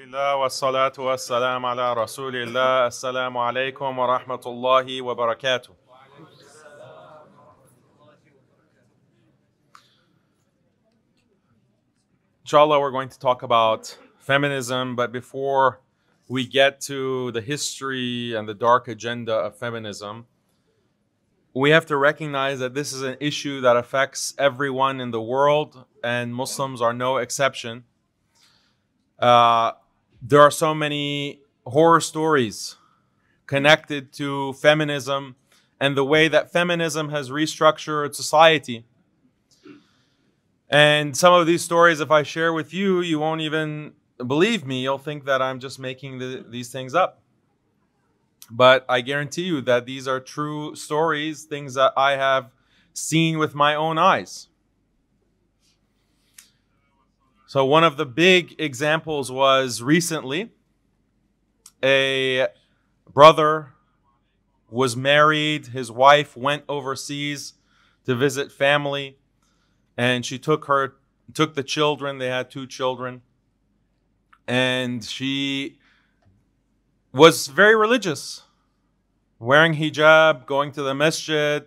Alhamdulillah wa salatu wa salam ala Rasulillah. Assalamu alaikum wa rahmatullahi wa barakatuh. Inshallah, we're going to talk about feminism, but before we get to the history and the dark agenda of feminism, we have to recognize that this is an issue that affects everyone in the world, and Muslims are no exception. There are so many horror stories connected to feminism and the way that feminism has restructured society. And some of these stories, if I share with you, you won't even believe me. You'll think that I'm just making these things up. But I guarantee you that these are true stories, things that I have seen with my own eyes. So one of the big examples was recently a brother was married. His wife went overseas to visit family, and she took the children. They had 2 children, and she was very religious, wearing hijab, going to the masjid,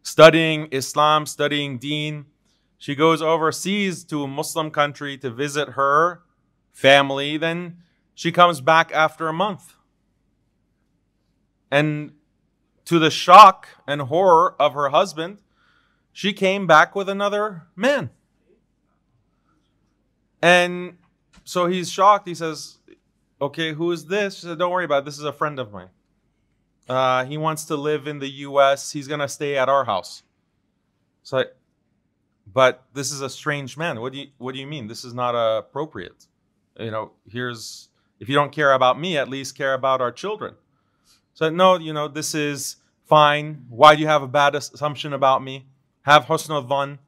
studying Islam, studying Deen. She goes overseas to a Muslim country to visit her family. Then she comes back after a month. And to the shock and horror of her husband, she came back with another man. And so he's shocked. He says, okay, who is this? She said, don't worry about it. This is a friend of mine. He wants to live in the U.S. He's going to stay at our house. So, but this is a strange man. What do you mean? This is not appropriate. You know, if you don't care about me, at least care about our children. So no, this is fine. Why do you have a bad assumption about me? Have husn dhann.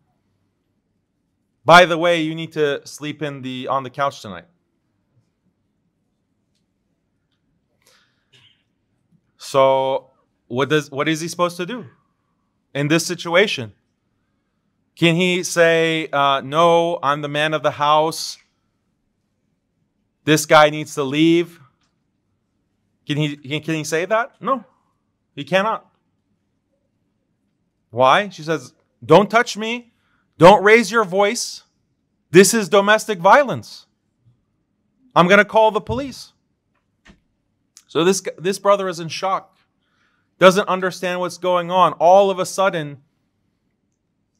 By the way, you need to sleep on the couch tonight. So what is he supposed to do in this situation? Can he say, no, I'm the man of the house. This guy needs to leave? Can he say that? No, he cannot. Why? She says, don't touch me. Don't raise your voice. This is domestic violence. I'm going to call the police. So this brother is in shock. Doesn't understand what's going on. All of a sudden,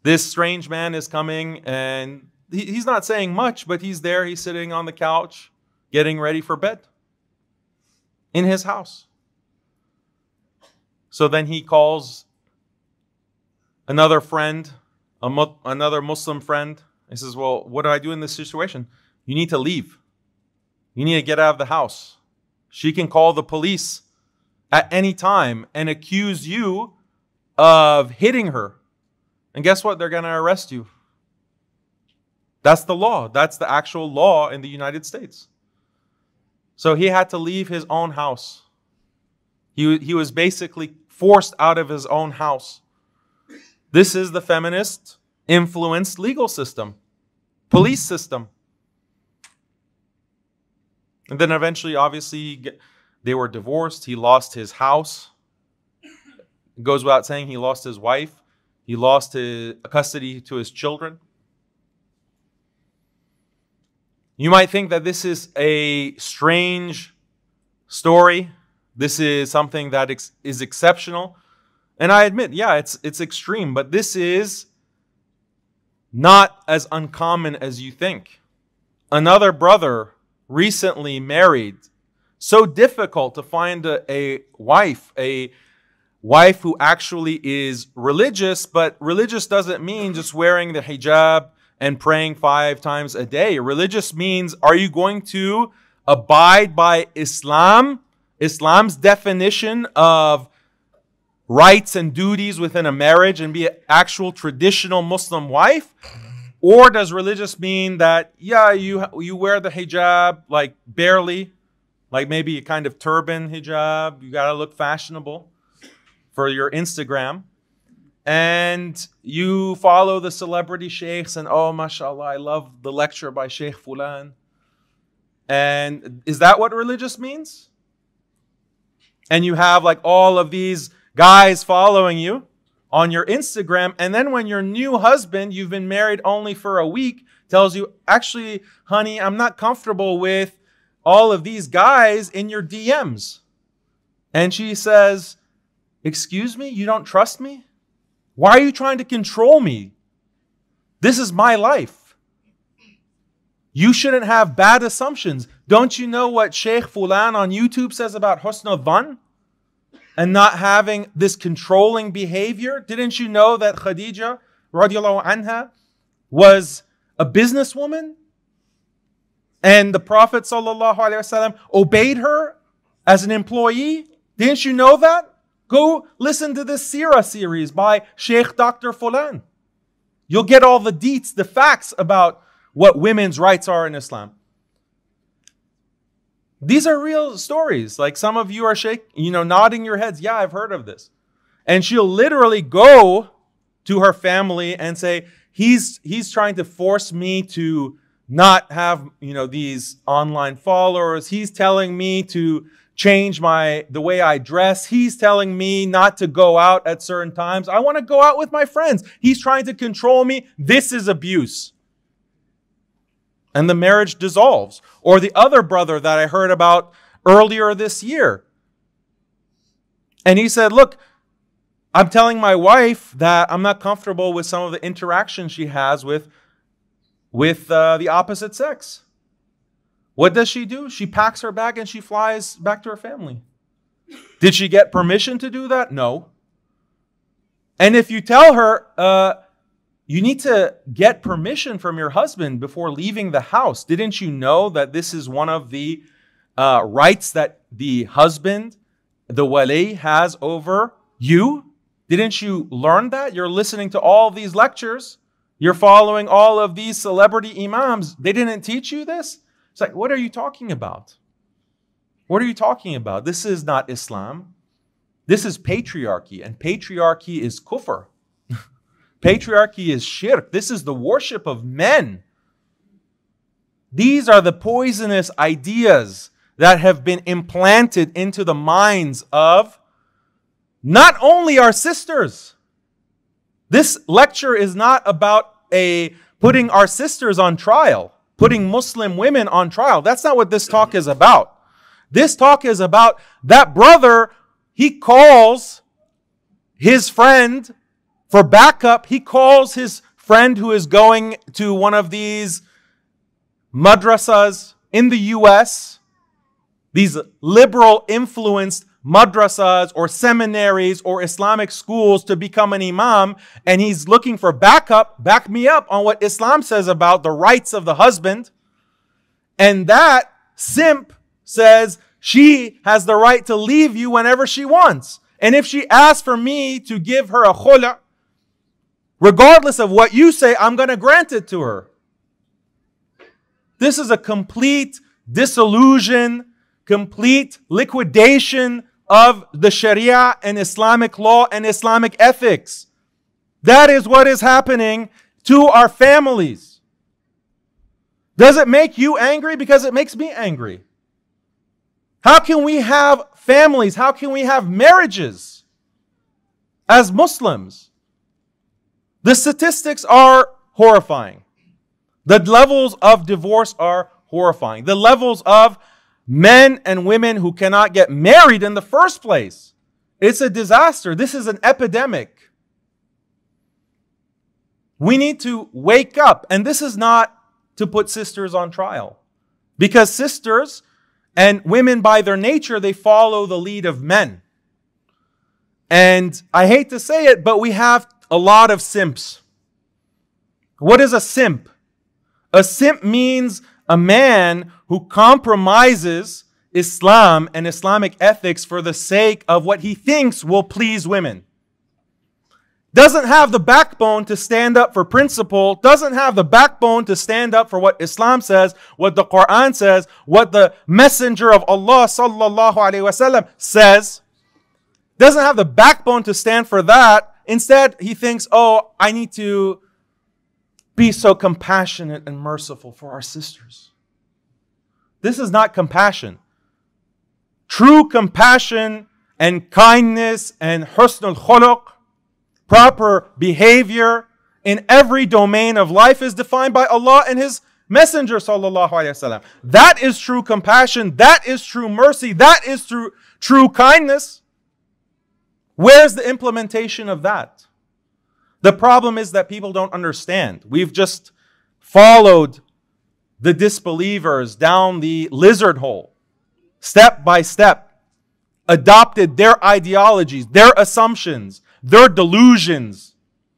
this strange man is coming, and he's not saying much, but he's there. He's sitting on the couch, getting ready for bed in his house. So then he calls another friend, another Muslim friend. He says, well, what do I do in this situation? You need to leave. You need to get out of the house. She can call the police at any time and accuse you of hitting her. And guess what? They're going to arrest you. That's the law. That's the actual law in the United States. So he had to leave his own house. He was basically forced out of his own house. This is the feminist influenced legal system, police system. And then eventually, obviously, they were divorced. He lost his house. It goes without saying, he lost his wife. He lost his custody to his children. You might think that this is a strange story. This is something that is exceptional. And I admit, yeah, it's extreme, but this is not as uncommon as you think. Another brother recently married. So difficult to find a wife who actually is religious, but religious doesn't mean just wearing the hijab and praying 5 times a day. Religious means, are you going to abide by Islam's definition of rights and duties within a marriage and be an actual traditional Muslim wife? Or does religious mean that, yeah, you wear the hijab, like barely, like maybe a kind of turban hijab, you got to look fashionable for your Instagram, and you follow the celebrity sheikhs and, oh, mashallah, I love the lecture by Sheikh Fulan. And is that what religious means? And you have like all of these guys following you on your Instagram. And then when your new husband, you've been married only for a week, tells you, actually, honey, I'm not comfortable with all of these guys in your DMs. And she says, excuse me, you don't trust me? Why are you trying to control me? This is my life. You shouldn't have bad assumptions. Don't you know what Sheikh Fulan on YouTube says about husn al-dhan? And not having this controlling behavior? Didn't you know that Khadija radiallahu anha was a businesswoman? And the Prophet sallallahu alaihi wasallam obeyed her as an employee? Didn't you know that? Go listen to this Seerah series by Sheikh Dr. Fulan. You'll get all the deets, the facts about what women's rights are in Islam. These are real stories. Like some of you are nodding your heads. Yeah, I've heard of this. And she'll literally go to her family and say, he's trying to force me to not have, these online followers. He's telling me to change the way I dress. He's telling me not to go out at certain times. I want to go out with my friends. He's trying to control me. This is abuse. And the marriage dissolves. Or the other brother that I heard about earlier this year. And he said, look, I'm telling my wife that I'm not comfortable with some of the interactions she has with the opposite sex. What does she do? She packs her bag and she flies back to her family. Did she get permission to do that? No. And if you tell her, you need to get permission from your husband before leaving the house. Didn't you know that this is one of the rights that the husband, the wali, has over you? Didn't you learn that? You're listening to all these lectures. You're following all of these celebrity imams. They didn't teach you this? It's like, what are you talking about? What are you talking about? This is not Islam. This is patriarchy. And patriarchy is kufr. Patriarchy is shirk. This is the worship of men. These are the poisonous ideas that have been implanted into the minds of not only our sisters. This lecture is not about putting our sisters on trial, putting Muslim women on trial. That's not what this talk is about. This talk is about that brother. He calls his friend for backup. He calls his friend who is going to one of these madrasas in the US, these liberal influenced madrasas or seminaries or Islamic schools, to become an imam, and he's looking for backup. Back me up on what Islam says about the rights of the husband. And that simp says she has the right to leave you whenever she wants. And if she asks for me to give her a khula, regardless of what you say, I'm going to grant it to her. This is a complete disillusion, complete liquidation of the Sharia and Islamic law and Islamic ethics. That is what is happening to our families. Does it make you angry? Because it makes me angry. How can we have families? How can we have marriages as Muslims? The statistics are horrifying. The levels of divorce are horrifying. The levels of men and women who cannot get married in the first place. It's a disaster. This is an epidemic. We need to wake up. And this is not to put sisters on trial. Because sisters and women, by their nature, they follow the lead of men. And I hate to say it, but we have a lot of simps. What is a simp? A simp means a man who compromises Islam and Islamic ethics for the sake of what he thinks will please women. Doesn't have the backbone to stand up for principle, doesn't have the backbone to stand up for what Islam says, what the Quran says, what the Messenger of Allah sallallahu alaihi wasallam says. Doesn't have the backbone to stand for that. Instead, he thinks, oh, I need to be so compassionate and merciful for our sisters. This is not compassion. True compassion and kindness and husnul khuluq, proper behavior in every domain of life is defined by Allah and His Messenger sallallahu alaihi wasallam. That is true compassion. That is true mercy. That is true kindness. Where's the implementation of that? The problem is that people don't understand. We've just followed the disbelievers down the lizard hole, step by step, adopted their ideologies, their assumptions, their delusions,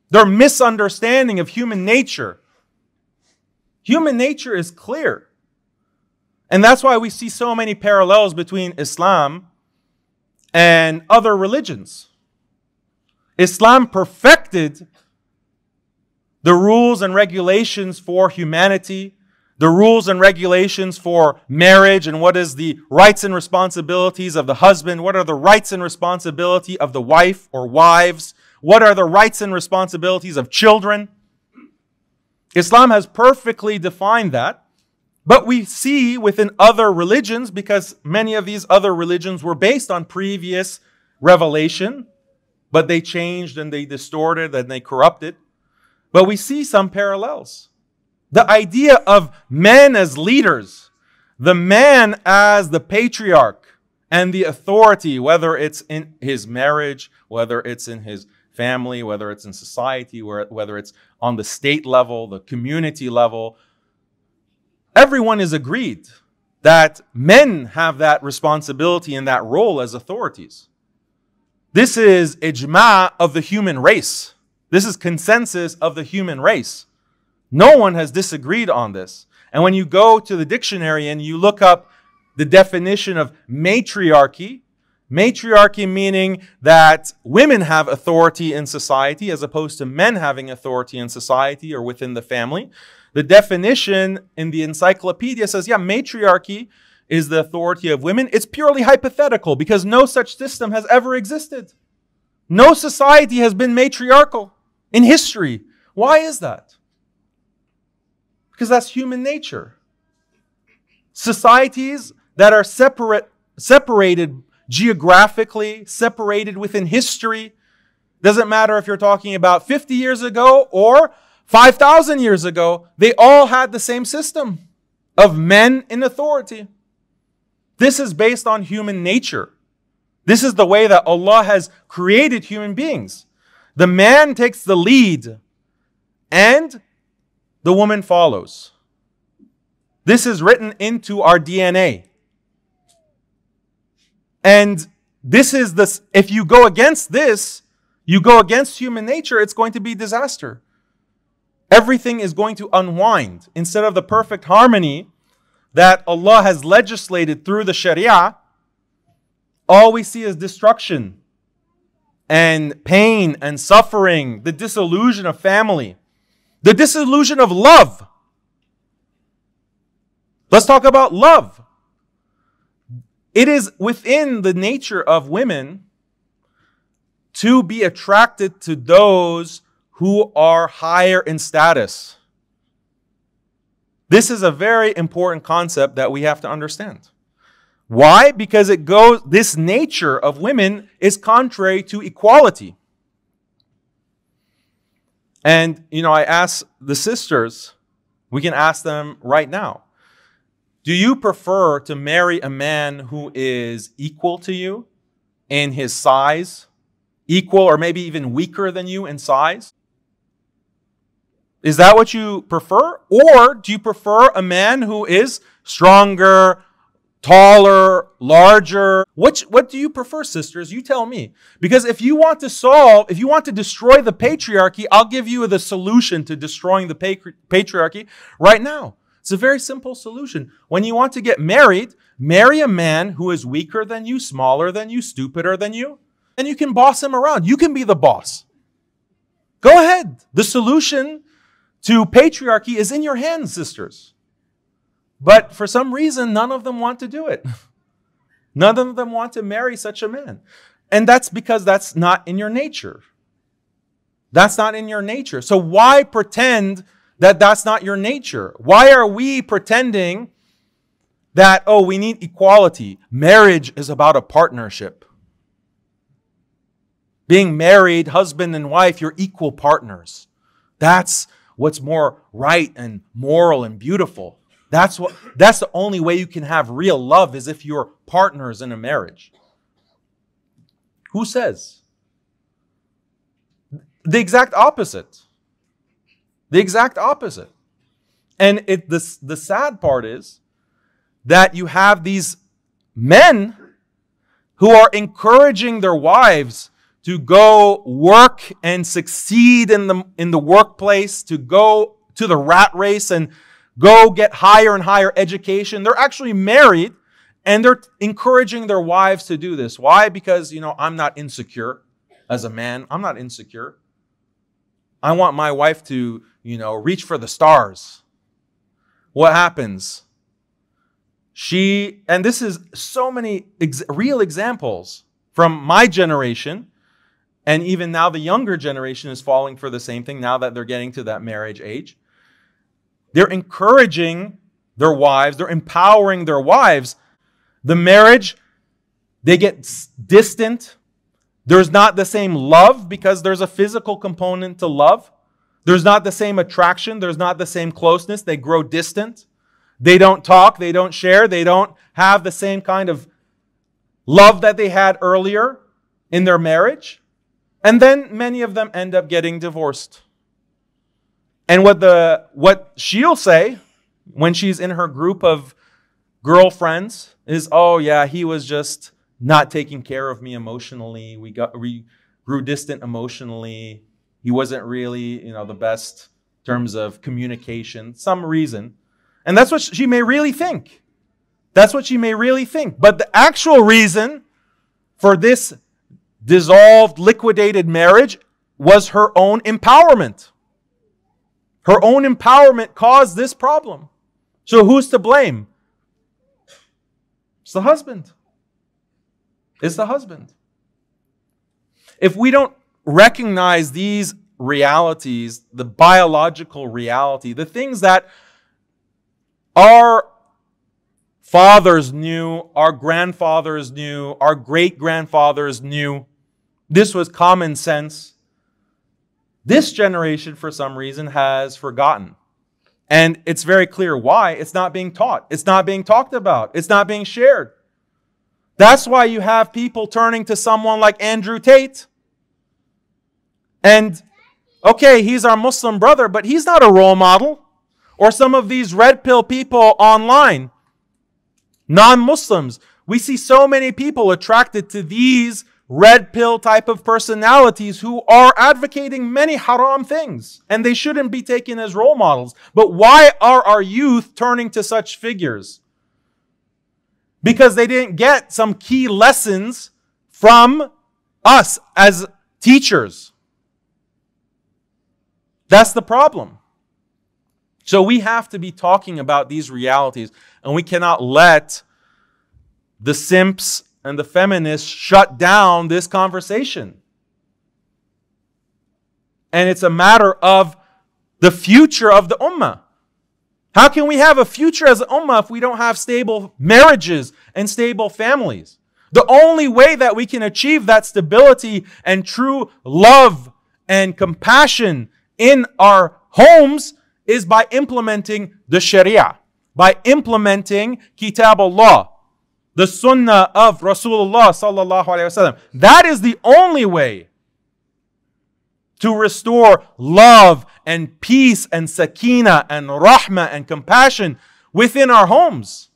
their misunderstanding of human nature. Human nature is clear. And that's why we see so many parallels between Islam and other religions. Islam perfected the rules and regulations for humanity, the rules and regulations for marriage, and what is the rights and responsibilities of the husband, what are the rights and responsibility of the wife or wives, what are the rights and responsibilities of children. Islam has perfectly defined that, but we see within other religions, because many of these other religions were based on previous revelation, but they changed and they distorted and they corrupted. But we see some parallels. The idea of men as leaders, the man as the patriarch and the authority, whether it's in his marriage, whether it's in his family, whether it's in society, whether it's on the state level, the community level, everyone is agreed that men have that responsibility and that role as authorities. This is ijma' of the human race. This is consensus of the human race. No one has disagreed on this. And when you go to the dictionary and you look up the definition of matriarchy, matriarchy meaning that women have authority in society as opposed to men having authority in society or within the family. The definition in the encyclopedia says, yeah, matriarchy is the authority of women. It's purely hypothetical because no such system has ever existed. No society has been matriarchal in history. Why is that? Because that's human nature. Societies that are separated geographically, separated within history, doesn't matter if you're talking about 50 years ago or 5,000 years ago, they all had the same system of men in authority. This is based on human nature. This is the way that Allah has created human beings. The man takes the lead and the woman follows. This is written into our DNA. And this is this, if you go against this, you go against human nature, it's going to be disaster. Everything is going to unwind. Instead of the perfect harmony that Allah has legislated through the Sharia, all we see is destruction and pain and suffering, the disillusion of family, the disillusion of love. Let's talk about love. It is within the nature of women to be attracted to those who are higher in status. This is a very important concept that we have to understand. Why? Because this nature of women is contrary to equality. And, I ask the sisters, we can ask them right now, do you prefer to marry a man who is equal to you in his size, equal or maybe even weaker than you in size? Is that what you prefer? Or do you prefer a man who is stronger, taller, larger? What do you prefer, sisters? You tell me. Because if you want to destroy the patriarchy, I'll give you the solution to destroying the patriarchy right now. It's a very simple solution. When you want to get married, marry a man who is weaker than you, smaller than you, stupider than you, and you can boss him around. You can be the boss. Go ahead. The solution to patriarchy is in your hands, sisters. But for some reason, none of them want to do it. None of them want to marry such a man. And that's because that's not in your nature. That's not in your nature. So why pretend that that's not your nature? Why are we pretending that, oh, we need equality. Marriage is about a partnership. Being married, husband and wife, you're equal partners. That's what's more right and moral and beautiful. That's the only way you can have real love, is if you're partners in a marriage. Who says? The exact opposite. The exact opposite. And the sad part is that you have these men who are encouraging their wives to go work and succeed in the workplace, to go to the rat race and go get higher and higher education. They're actually married and they're encouraging their wives to do this. Why? Because, I'm not insecure as a man. I'm not insecure. I want my wife to, reach for the stars. What happens? And this is so many real examples from my generation. And even now the younger generation is falling for the same thing now that they're getting to that marriage age. They're encouraging their wives. They're empowering their wives. The marriage, they get distant. There's not the same love because there's a physical component to love. There's not the same attraction. There's not the same closeness. They grow distant. They don't talk. They don't share. They don't have the same kind of love that they had earlier in their marriage. And then many of them end up getting divorced. And what she'll say when she's in her group of girlfriends is, oh yeah, he was just not taking care of me emotionally. We grew distant emotionally. He wasn't really, the best in terms of communication, some reason. And that's what she may really think. That's what she may really think. But the actual reason for this dissolved, liquidated marriage was her own empowerment. Her own empowerment caused this problem. So who's to blame? It's the husband. It's the husband. If we don't recognize these realities, the biological reality, the things that our fathers knew, our grandfathers knew, our great-grandfathers knew, this was common sense. This generation, for some reason, has forgotten. And it's very clear why. It's not being taught. It's not being talked about. It's not being shared. That's why you have people turning to someone like Andrew Tate. And, okay, he's our Muslim brother, but he's not a role model. Or some of these red pill people online, non-Muslims. We see so many people attracted to these red pill type of personalities who are advocating many haram things. And they shouldn't be taken as role models. But why are our youth turning to such figures? Because they didn't get some key lessons from us as teachers. That's the problem. So we have to be talking about these realities, and we cannot let the simps and the feminists shut down this conversation. And it's a matter of the future of the ummah. How can we have a future as an ummah if we don't have stable marriages and stable families? The only way that we can achieve that stability and true love and compassion in our homes is by implementing the Sharia, by implementing Kitab Allah, the Sunnah of Rasulullah sallallahu alaihi wasallam. That is the only way to restore love and peace and sakina and rahmah and compassion within our homes.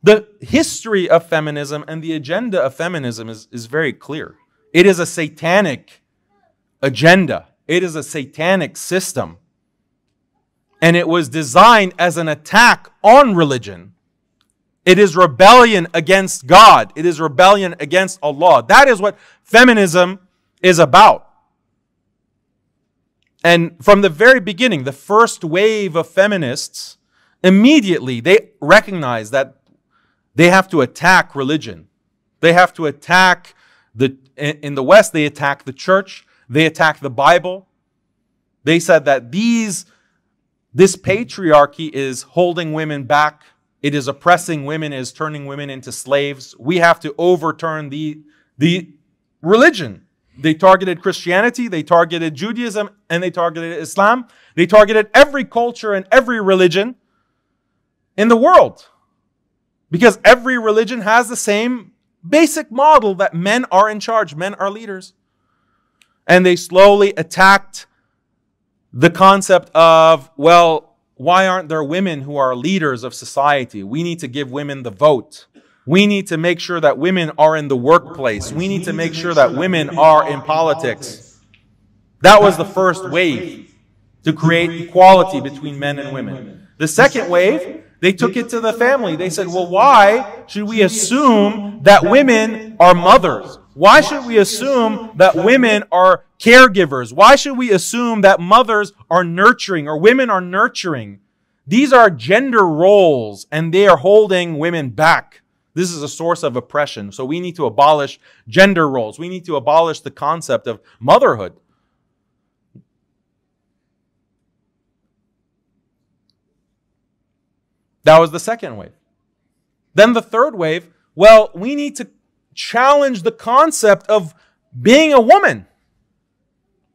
The history of feminism and the agenda of feminism is very clear. It is a satanic agenda. It is a satanic system. And it was designed as an attack on religion. It is rebellion against God. It is rebellion against Allah. That is what feminism is about. And from the very beginning, the first wave of feminists, immediately they recognize that they have to attack religion. They have to attack in the West, they attack the church. They attack the Bible. They said that this patriarchy is holding women back. It is oppressing women, it is turning women into slaves. We have to overturn the religion. They targeted Christianity, they targeted Judaism, and they targeted Islam. They targeted every culture and every religion in the world. Because every religion has the same basic model that men are in charge, men are leaders. And they slowly attacked the concept of, well, why aren't there women who are leaders of society? We need to give women the vote. We need to make sure that women are in the workplace. We need to make sure that women are in politics. That was the first wave to create equality between men and women. The second wave, they took it to the family. They said, well, why should we assume that women are mothers? Why should we assume that women are caregivers? Why should we assume that mothers are nurturing or women are nurturing? These are gender roles and they are holding women back. This is a source of oppression. So we need to abolish gender roles. We need to abolish the concept of motherhood. That was the second wave. Then the third wave, well, we need to challenge the concept of being a woman.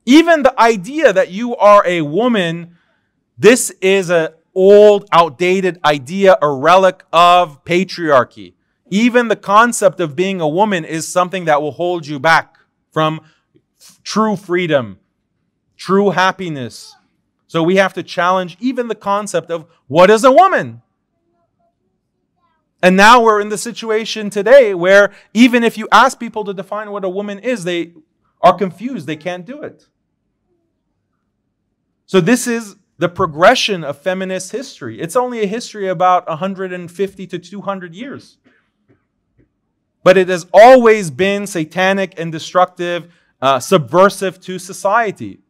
Even the idea that you are a woman, this is an old, outdated idea, a relic of patriarchy. Even the concept of being a woman is something that will hold you back from true freedom, true happiness. So we have to challenge even the concept of what is a woman? And now we're in the situation today where even if you ask people to define what a woman is, they are confused. They can't do it. So this is the progression of feminist history. It's only a history about 150 to 200 years. But it has always been satanic and destructive, subversive to society.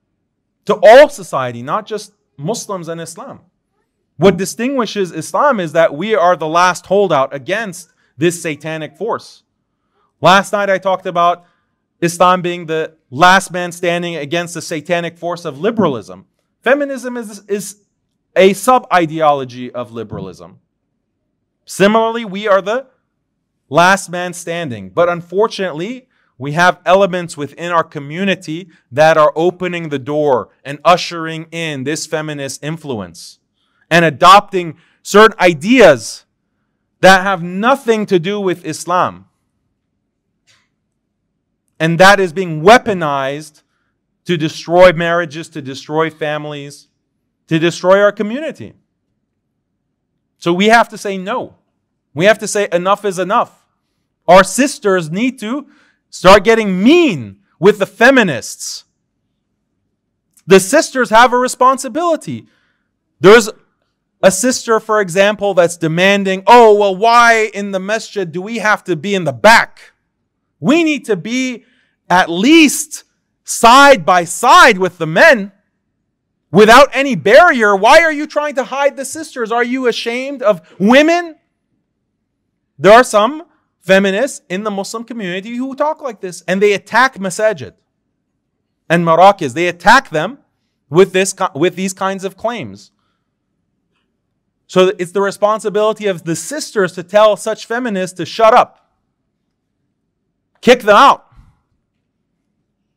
To all society, not just Muslims and Islam. What distinguishes Islam is that we are the last holdout against this satanic force. Last night I talked about Islam being the last man standing against the satanic force of liberalism. Feminism is a sub-ideology of liberalism. Similarly, we are the last man standing. But unfortunately, we have elements within our community that are opening the door and ushering in this feminist influence and adopting certain ideas that have nothing to do with Islam. And that is being weaponized to destroy marriages, to destroy families, to destroy our community. So we have to say no. We have to say enough is enough. Our sisters need to start getting mean with the feminists. The sisters have a responsibility. There's a sister, for example, that's demanding, oh, well, why in the masjid do we have to be in the back? We need to be at least side by side with the men without any barrier. Why are you trying to hide the sisters? Are you ashamed of women? There are some feminists in the Muslim community who talk like this, and they attack masajid and marakiz. They attack them with these kinds of claims. So it's the responsibility of the sisters to tell such feminists to shut up. Kick them out.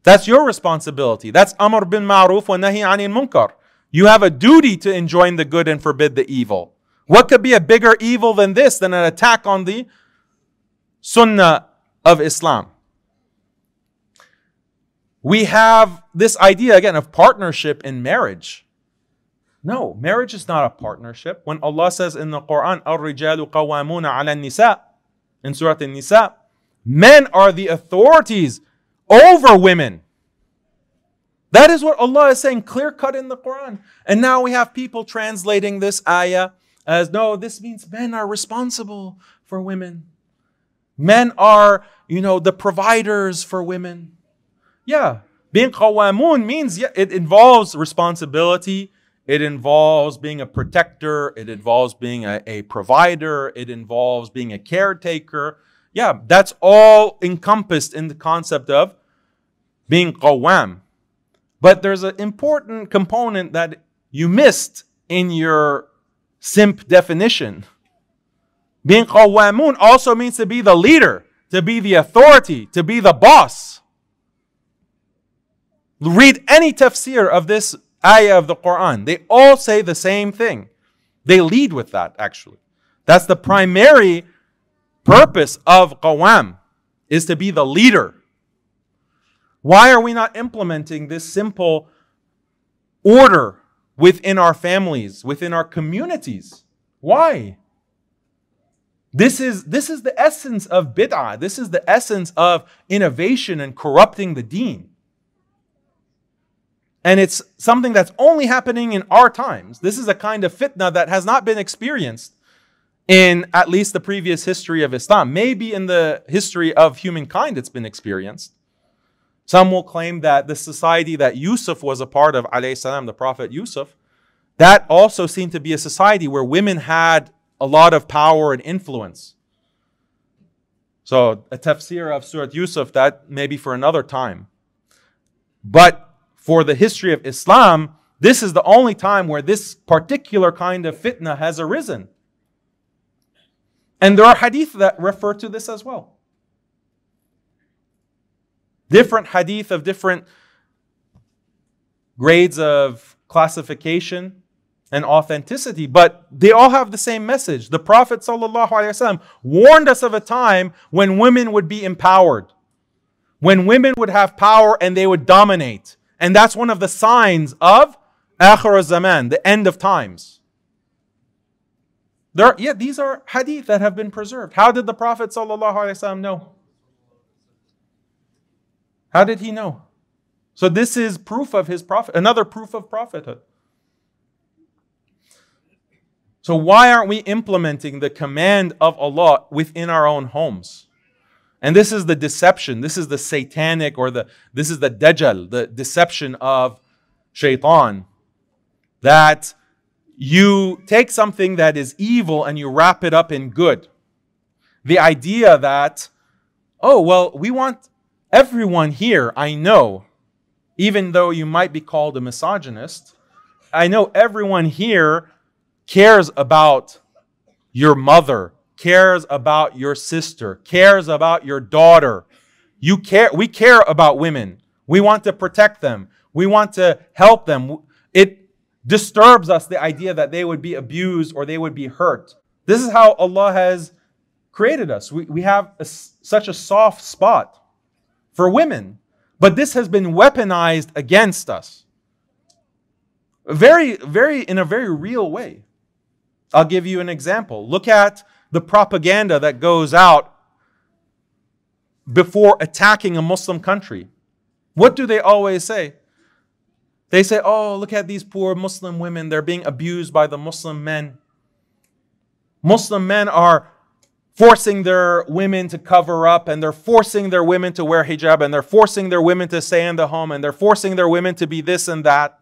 That's your responsibility. That's Amr bin Ma'ruf wa Nahi anil Munkar. You have a duty to enjoin the good and forbid the evil. What could be a bigger evil than this, than an attack on the Sunnah of Islam? We have this idea, again, of partnership in marriage. No, marriage is not a partnership. When Allah says in the Quran, الرِّجَالُ قَوَّامُونَ عَلَى النِّسَاءِ, in Surah An-Nisa, men are the authorities over women. That is what Allah is saying, clear cut in the Quran. And now we have people translating this ayah as, no, this means men are responsible for women. Men are, the providers for women. Yeah, being qawamun means, it involves responsibility. It involves being a protector. It involves being a provider. It involves being a caretaker. Yeah, that's all encompassed in the concept of being qawwam. But there's an important component that you missed in your simp definition. Being qawwamun also means to be the leader, to be the authority, to be the boss. Read any tafsir of this ayah of the Quran. They all say the same thing. They lead with that, actually. That's the primary purpose of qawwam, is to be the leader. Why are we not implementing this simple order within our families, within our communities? Why? This is the essence of bid'ah. This is the essence of innovation and corrupting the deen. And it's something that's only happening in our times. This is a kind of fitna that has not been experienced in at least the previous history of Islam. Maybe in the history of humankind it's been experienced. Some will claim that the society that Yusuf was a part of, alayhi salam, the Prophet Yusuf, that also seemed to be a society where women had a lot of power and influence. So a tafsir of Surah Yusuf, that may be for another time. But for the history of Islam, this is the only time where this particular kind of fitna has arisen. And there are hadith that refer to this as well. Different hadith of different grades of classification and authenticity, but they all have the same message. The Prophet ﷺ warned us of a time when women would be empowered, when women would have power and they would dominate. And that's one of the signs of Akhir al-Zaman, the end of times. These are hadith that have been preserved. How did the Prophet ﷺ know? How did he know? So this is proof of his prophet, another proof of prophethood. So why aren't we implementing the command of Allah within our own homes? And this is the deception. This is the satanic, or this is the dajjal, the deception of shaitan. That you take something that is evil and you wrap it up in good. The idea that, oh, well, we want everyone here, I know, even though you might be called a misogynist, I know everyone here cares about your mother, cares about your sister, cares about your daughter. We care about women. We want to protect them. We want to help them. It disturbs us, the idea that they would be abused or they would be hurt. This is how Allah has created us. We have such a soft spot for women. But this has been weaponized against us. In a very real way. I'll give you an example. Look at the propaganda that goes out before attacking a Muslim country. What do they always say? They say, oh, look at these poor Muslim women. They're being abused by the Muslim men. Muslim men are forcing their women to cover up, and they're forcing their women to wear hijab, and they're forcing their women to stay in the home, and they're forcing their women to be this and that.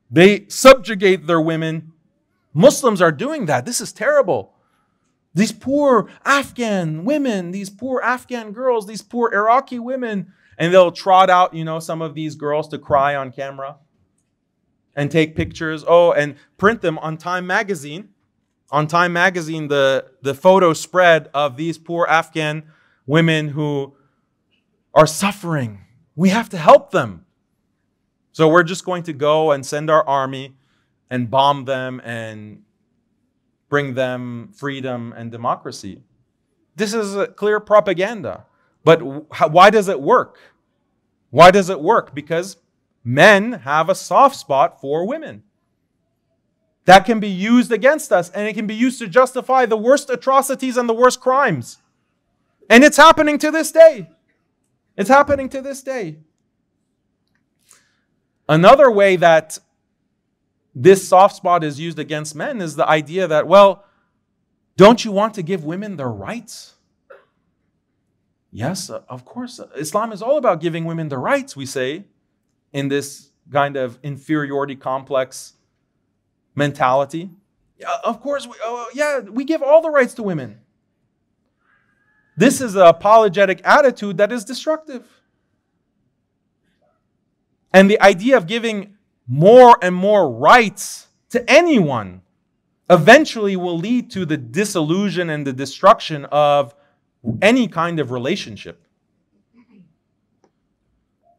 They subjugate their women. Muslims are doing that. This is terrible. These poor Afghan women, these poor Afghan girls, these poor Iraqi women, and they'll trot out, some of these girls to cry on camera and take pictures, and print them on Time magazine. On Time magazine, the photo spread of these poor Afghan women who are suffering. We have to help them. So we're just going to go and send our army and bomb them and bring them freedom and democracy. This is a clear propaganda. But why does it work? Why does it work? Because men have a soft spot for women. That can be used against us, and it can be used to justify the worst atrocities and the worst crimes. And it's happening to this day. It's happening to this day. Another way that this soft spot is used against men is the idea that, well, don't you want to give women their rights? Yes, of course. Islam is all about giving women the rights, we say, in this kind of inferiority complex mentality. Yeah, of course, we give all the rights to women. This is an apologetic attitude that is destructive. And the idea of giving more and more rights to anyone eventually will lead to the dissolution and the destruction of any kind of relationship.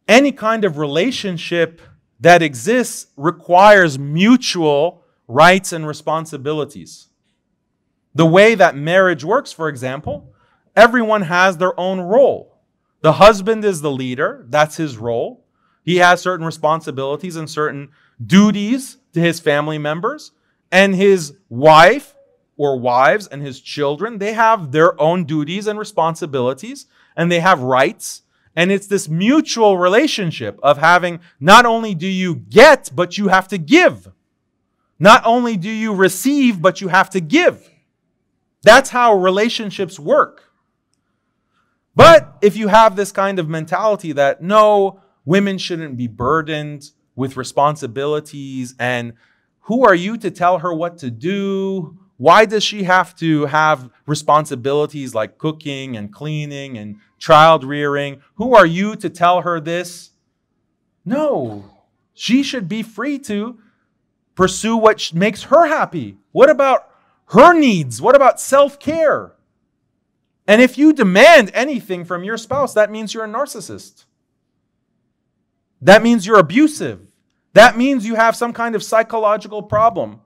Any kind of relationship that exists requires mutual rights and responsibilities. The way that marriage works, for example, everyone has their own role. The husband is the leader, that's his role. He has certain responsibilities and certain duties to his family members. And his wife or wives and his children, they have their own duties and responsibilities, and they have rights. And it's this mutual relationship of having, not only do you get, but you have to give. Not only do you receive, but you have to give. That's how relationships work. But if you have this kind of mentality that no, women shouldn't be burdened with responsibilities, and who are you to tell her what to do? Why does she have to have responsibilities like cooking and cleaning and child rearing? Who are you to tell her this? No, she should be free to pursue what makes her happy. What about her needs? What about self-care? And if you demand anything from your spouse, that means you're a narcissist. That means you're abusive. That means you have some kind of psychological problem.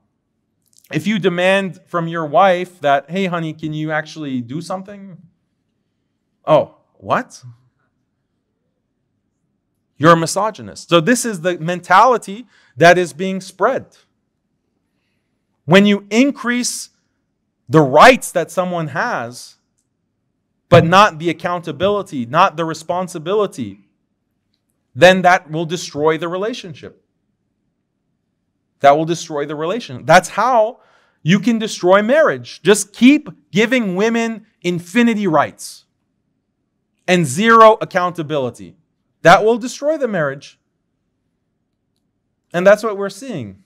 If you demand from your wife that, hey, honey, can you actually do something? Oh, what? You're a misogynist. So this is the mentality that is being spread. When you increase the rights that someone has, but not the accountability, not the responsibility, then that will destroy the relationship. That will destroy the relationship. That's how you can destroy marriage. Just keep giving women infinity rights and zero accountability. That will destroy the marriage. And that's what we're seeing.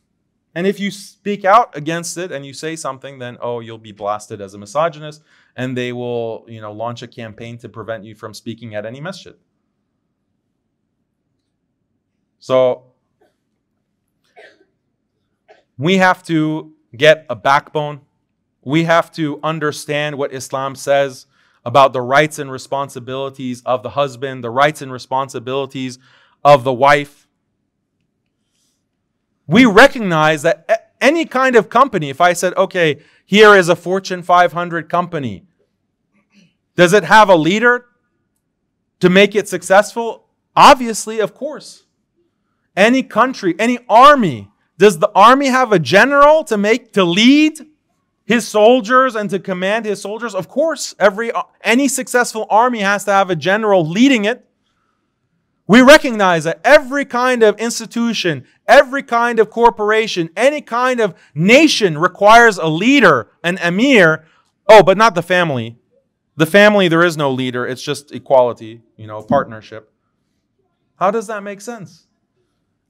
And if you speak out against it and you say something, then, oh, you'll be blasted as a misogynist, and they will, launch a campaign to prevent you from speaking at any masjid. So we have to get a backbone. We have to understand what Islam says about the rights and responsibilities of the husband, the rights and responsibilities of the wife. We recognize that any kind of company, if I said, okay, here is a Fortune 500 company, does it have a leader to make it successful? Obviously, of course. Any country, any army, does the army have a general to lead his soldiers and to command his soldiers? Of course, any successful army has to have a general leading it. We recognize that every kind of institution, every kind of corporation, any kind of nation requires a leader, an emir. Oh, but not the family. The family, there is no leader. It's just equality, partnership. How does that make sense?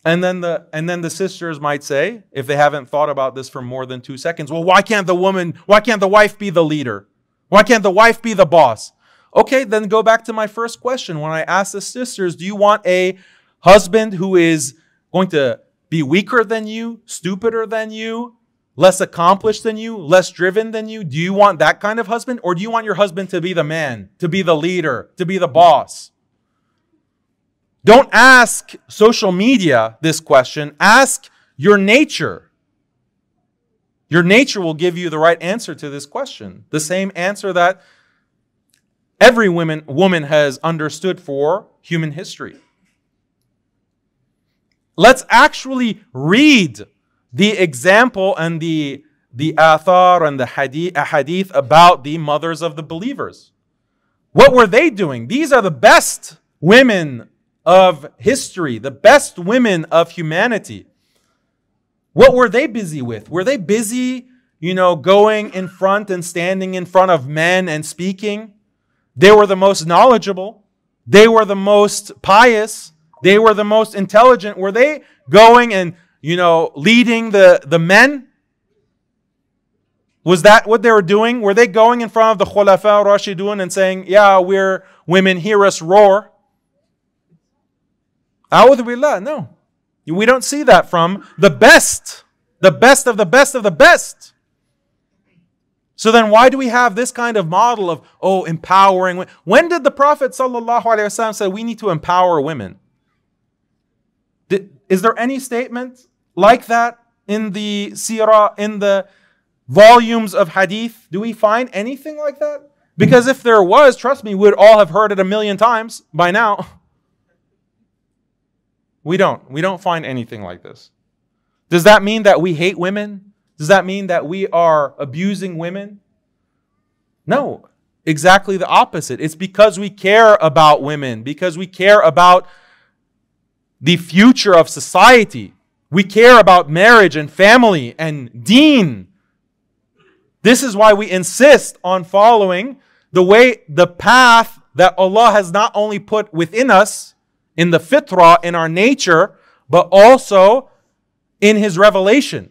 And then the sisters might say, if they haven't thought about this for more than 2 seconds, well, why can't the wife be the leader? Why can't the wife be the boss? Okay, then go back to my first question. When I asked the sisters, do you want a husband who is going to be weaker than you, stupider than you, less accomplished than you, less driven than you? Do you want that kind of husband? Or do you want your husband to be the man, to be the leader, to be the boss? Don't ask social media this question. Ask your nature. Your nature will give you the right answer to this question. The same answer that every woman has understood for human history. Let's actually read the example and the athar and the hadith about the mothers of the believers. What were they doing? These are the best women of history, the best women of humanity. What were they busy with? Were they busy, going in front and standing in front of men and speaking? They were the most knowledgeable. They were the most pious. They were the most intelligent. Were they going and, leading the men? Was that what they were doing? Were they going in front of the Khulafa Rashidun and saying, yeah, we're women, hear us roar? A'udhu billah, no. We don't see that from the best of the best of the best. So then why do we have this kind of model of, oh, empowering? When did the Prophet ﷺ say we need to empower women? Is there any statement like that in the seerah, in the volumes of hadith? Do we find anything like that? Because if there was, trust me, we would all have heard it a million times by now. We don't find anything like this. Does that mean that we hate women? Does that mean that we are abusing women? No, exactly the opposite. It's because we care about women, because we care about the future of society. We care about marriage and family and deen. This is why we insist on following the path that Allah has not only put within us, in the fitrah, in our nature, but also in His revelation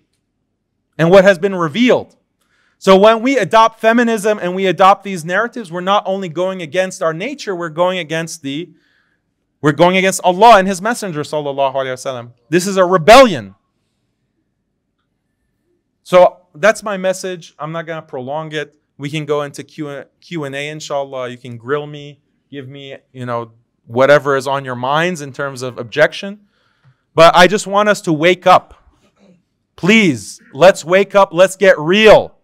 and what has been revealed. So when we adopt feminism and we adopt these narratives, we're not only going against our nature, we're going against Allah and His Messenger sallallahu alaihi wasallam. This is a rebellion. So that's my message. I'm not going to prolong it. We can go into Q&A, inshallah. You can grill me, give me, whatever is on your minds in terms of objection. But I just want us to wake up. Please, let's wake up. Let's get real.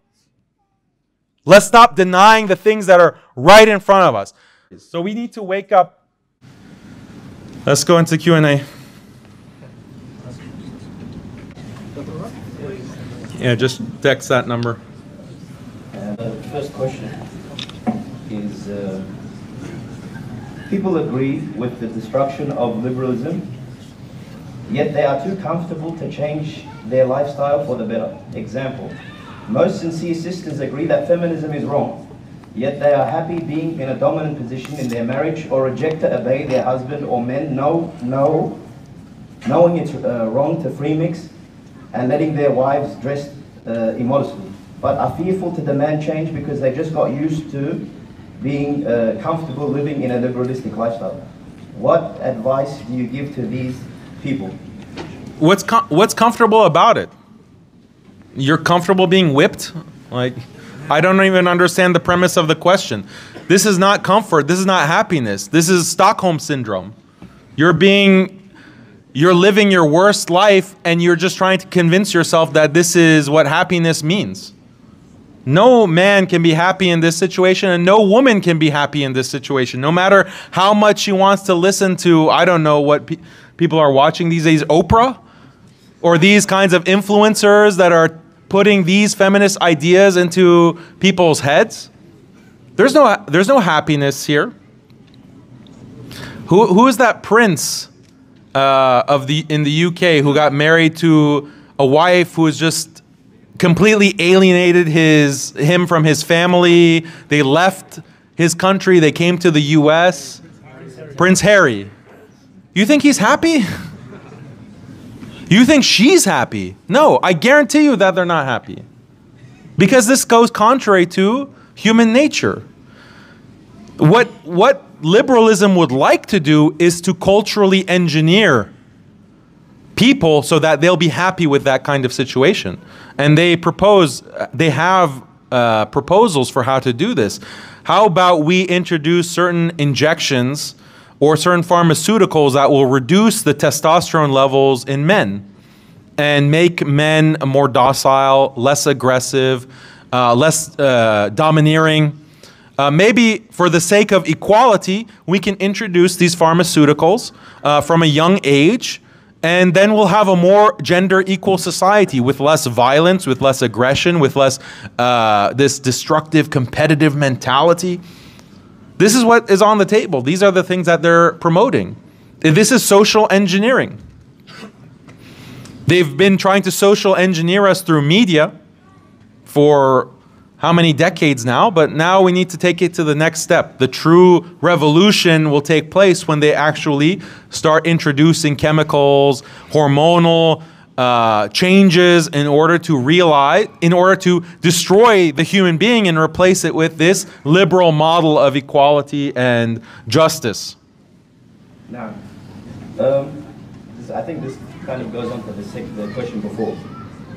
Let's stop denying the things that are right in front of us. So we need to wake up. Let's go into Q&A. Yeah, just text that number. The first question is, people agree with the destruction of liberalism, yet they are too comfortable to change their lifestyle for the better. Example, most sincere sisters agree that feminism is wrong, yet they are happy being in a dominant position in their marriage or reject to obey their husband, or men knowing it's wrong to free mix and letting their wives dress immodestly, but are fearful to demand change because they just got used to being comfortable living in a liberalistic lifestyle. What advice do you give to these people? What's comfortable about it? You're comfortable being whipped? Like, I don't even understand the premise of the question. This is not comfort. This is not happiness. This is Stockholm syndrome. You're living your worst life and you're just trying to convince yourself that this is what happiness means. No man can be happy in this situation, and no woman can be happy in this situation. No matter how much she wants to listen to, I don't know what people are watching these days, Oprah, or these kinds of influencers that are putting these feminist ideas into people's heads. There's no happiness here. Who is that prince in the UK who got married to a wife who is just completely alienated him from his family? They left his country. They came to the US. Prince Harry. You think he's happy? You think she's happy? No, I guarantee you that they're not happy. Because this goes contrary to human nature. What liberalism would like to do is to culturally engineer people so that they'll be happy with that kind of situation. And they have proposals for how to do this. How about we introduce certain injections or certain pharmaceuticals that will reduce the testosterone levels in men and make men more docile, less aggressive, less domineering. Maybe for the sake of equality, we can introduce these pharmaceuticals from a young age, and then we'll have a more gender equal society with less violence, with less aggression, with less this destructive competitive mentality. This is what is on the table. These are the things that they're promoting. This is social engineering. They've been trying to social engineer us through media for how many decades now, but now we need to take it to the next step. The true revolution will take place when they actually start introducing chemicals, hormonal changes in order to destroy the human being and replace it with this liberal model of equality and justice. Now, statistics, I think this kind of goes on to the question before.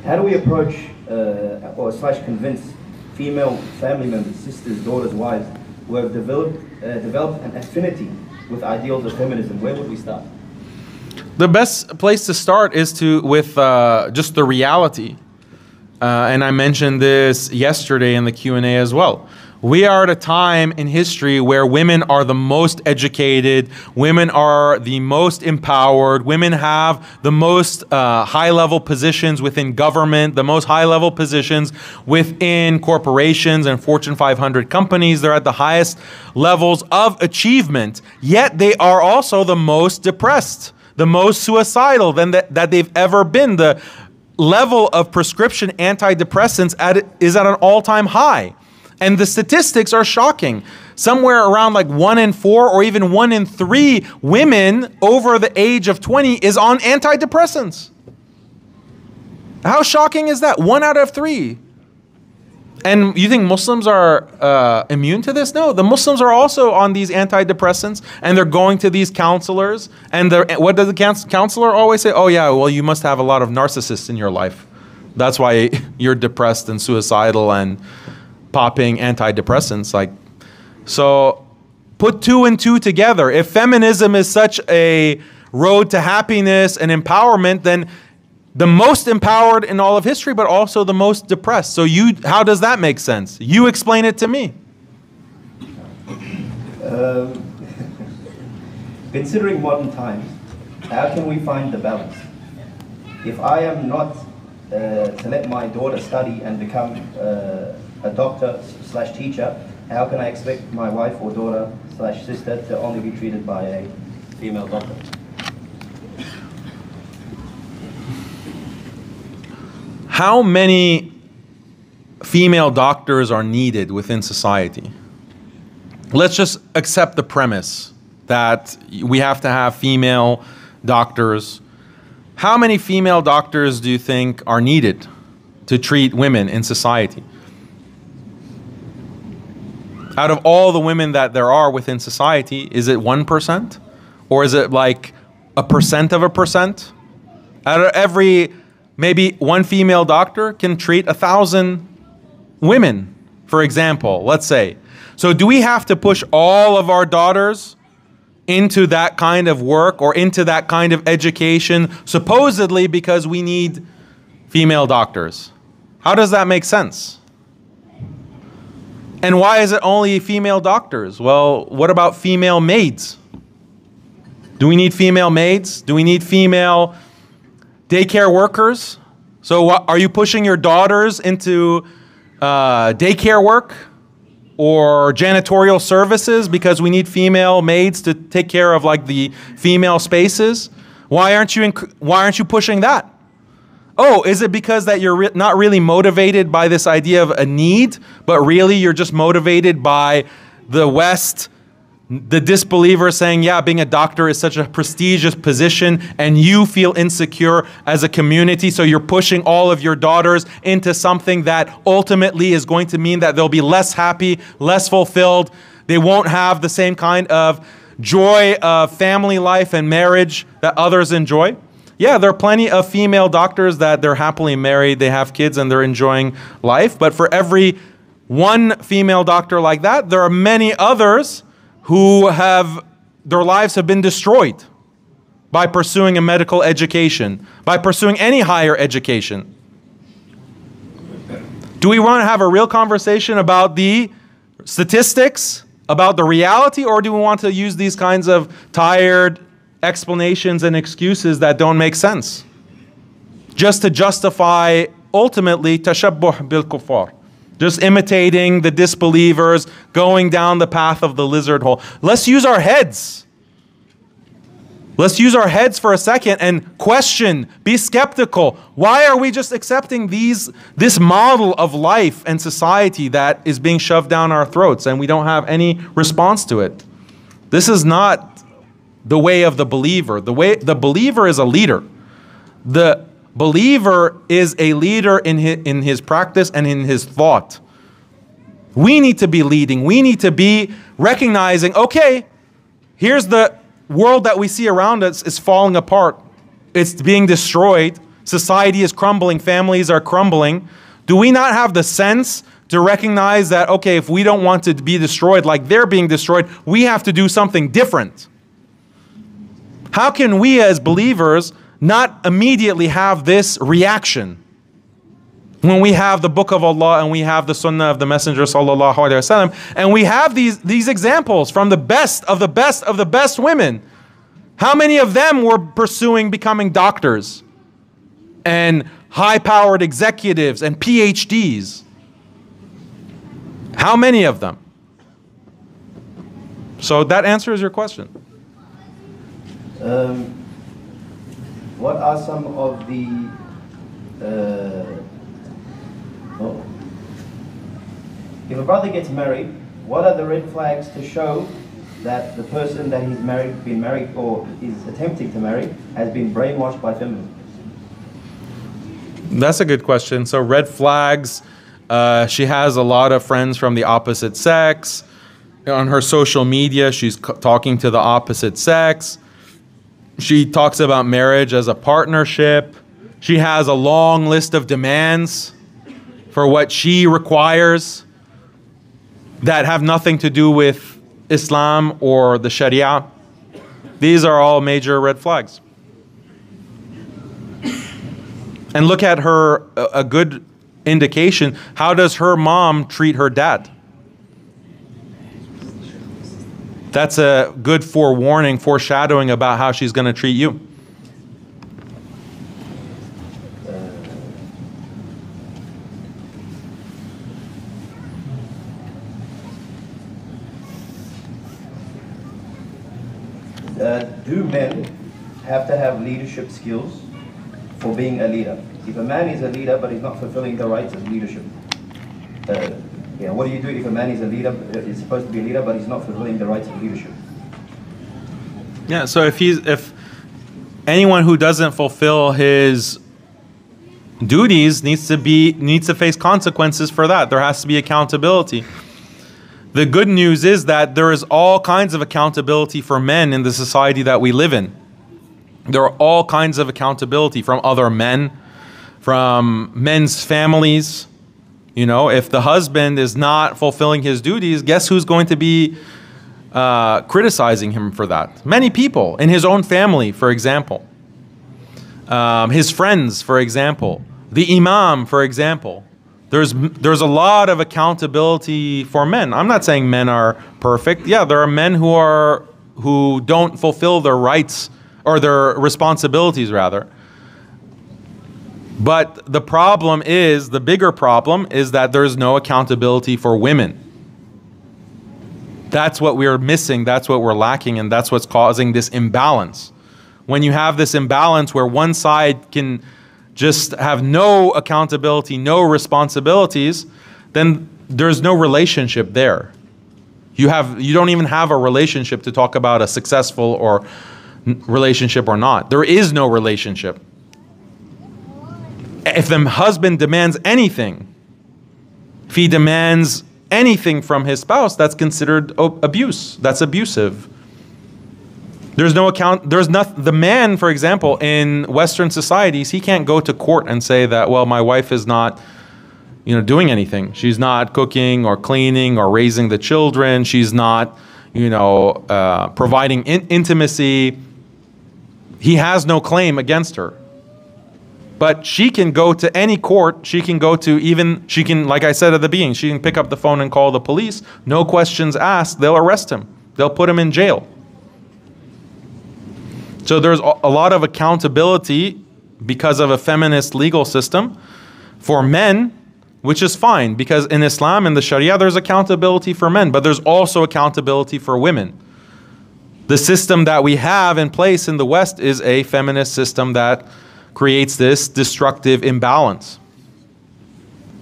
How do we approach or / convince female family members, sisters, daughters, wives, who have developed an affinity with ideals of feminism? Where would we start? The best place to start is with just the reality. And I mentioned this yesterday in the Q&A as well. We are at a time in history where women are the most educated, women are the most empowered, women have the most high-level positions within government, the most high-level positions within corporations and Fortune 500 companies. They're at the highest levels of achievement, yet they are also the most depressed, the most suicidal that they've ever been. The level of prescription antidepressants is at an all-time high. And the statistics are shocking. Somewhere around like 1 in 4 or even 1 in 3 women over the age of 20 is on antidepressants. How shocking is that? 1 out of 3. And you think Muslims are immune to this? No, the Muslims are also on these antidepressants, and they're going to these counselors. And what does the counselor always say? Oh yeah, well, you must have a lot of narcissists in your life. That's why you're depressed and suicidal and popping antidepressants. So put 2 and 2 together. If feminism is such a road to happiness and empowerment, then the most empowered in all of history, but also the most depressed. So how does that make sense? You explain it to me. Considering modern times, how can we find the balance? If I am not to let my daughter study and become a doctor / teacher, how can I expect my wife or daughter / sister to only be treated by a female doctor? How many female doctors are needed within society? Let's just accept the premise that we have to have female doctors. How many female doctors do you think are needed to treat women in society? Out of all the women that there are within society, is it 1%? Or is it like a percent of a percent? Out of every, maybe 1 female doctor can treat 1,000 women, for example, let's say. So do we have to push all of our daughters into that kind of work or into that kind of education, supposedly because we need female doctors? How does that make sense? And why is it only female doctors? Well, what about female maids? Do we need female maids? Do we need female daycare workers? So are you pushing your daughters into daycare work or janitorial services because we need female maids to take care of like the female spaces? Why aren't you pushing that? Oh, is it because that you're not really motivated by this idea of a need, but really you're just motivated by the West, the disbeliever saying, yeah, being a doctor is such a prestigious position, and you feel insecure as a community, so you're pushing all of your daughters into something that ultimately is going to mean that they'll be less happy, less fulfilled. They won't have the same kind of joy of family life and marriage that others enjoy. Yeah, there are plenty of female doctors that they're happily married, they have kids, and they're enjoying life. But for every 1 female doctor like that, there are many others who their lives have been destroyed by pursuing a medical education, by pursuing any higher education. Do we want to have a real conversation about the statistics, about the reality, or do we want to use these kinds of tired explanations and excuses that don't make sense just to justify ultimately tashabbuh bil kuffar, just imitating the disbelievers, going down the path of the lizard hole? Let's use our heads. Let's use our heads for a second and question, be skeptical. Why are we just accepting this model of life and society that is being shoved down our throats and we don't have any response to it? This is not the way of the believer. The believer is a leader. The believer is a leader in his practice and in his thought. We need to be leading. We need to be recognizing, okay, here's the world that we see around us is falling apart. it's being destroyed, society is crumbling, families are crumbling, do we not have the sense to recognize that, okay, if we don't want to be destroyed like they're being destroyed, we have to do something different? How can we as believers not immediately have this reaction when we have the book of Allah and we have the sunnah of the Messenger sallallahu alaihi wasallam, and we have these examples from the best of the best of the best women? How many of them were pursuing becoming doctors and high-powered executives and PhDs? How many of them? So that answers your question. What are some of the if a brother gets married, what are the red flags to show that the person that he's been married or is attempting to marry has been brainwashed by feminism? That's a good question. So red flags, she has a lot of friends from the opposite sex. On her social media, she's talking to the opposite sex. She talks about marriage as a partnership. She has a long list of demands for what she requires that have nothing to do with Islam or the Sharia. These are all major red flags. And look at her, a good indication. How does her mom treat her dad? That's a good forewarning, foreshadowing about how she's going to treat you. Do men have to have leadership skills for being a leader? If a man is a leader but he's not fulfilling the rights of leadership, what do you do if a man is a leader, is supposed to be a leader, but he's not fulfilling the rights of leadership? Yeah, so if anyone who doesn't fulfill his duties needs to face consequences for that. There has to be accountability. The good news is that there is all kinds of accountability for men in the society that we live in. There are all kinds of accountability from other men, from men's families. You know, if the husband is not fulfilling his duties, guess who's going to be criticizing him for that? Many people in his own family, for example. His friends, for example. The imam, for example. There's a lot of accountability for men. I'm not saying men are perfect. Yeah, there are men who don't fulfill their rights or their responsibilities rather. But the problem is, the bigger problem is that there's no accountability for women. That's what we're missing, that's what we're lacking, and that's what's causing this imbalance. When you have this imbalance where one side can just have no accountability, no responsibilities, then there's no relationship there. You don't even have a relationship to talk about a successful or relationship or not. There is no relationship. If the husband demands anything, if he demands anything from his spouse, that's considered abuse. That's abusive. There's no account. The man, for example, in Western societies, he can't go to court and say that, well, my wife is not, doing anything. She's not cooking or cleaning or raising the children. She's not, providing intimacy. He has no claim against her. But she can go to any court. She can, like I said at the beginning, she can pick up the phone and call the police. No questions asked. They'll arrest him. They'll put him in jail. So there's a lot of accountability because of a feminist legal system for men, which is fine, because in Islam and the Sharia there's accountability for men, but there's also accountability for women. The system that we have in place in the West is a feminist system that creates this destructive imbalance.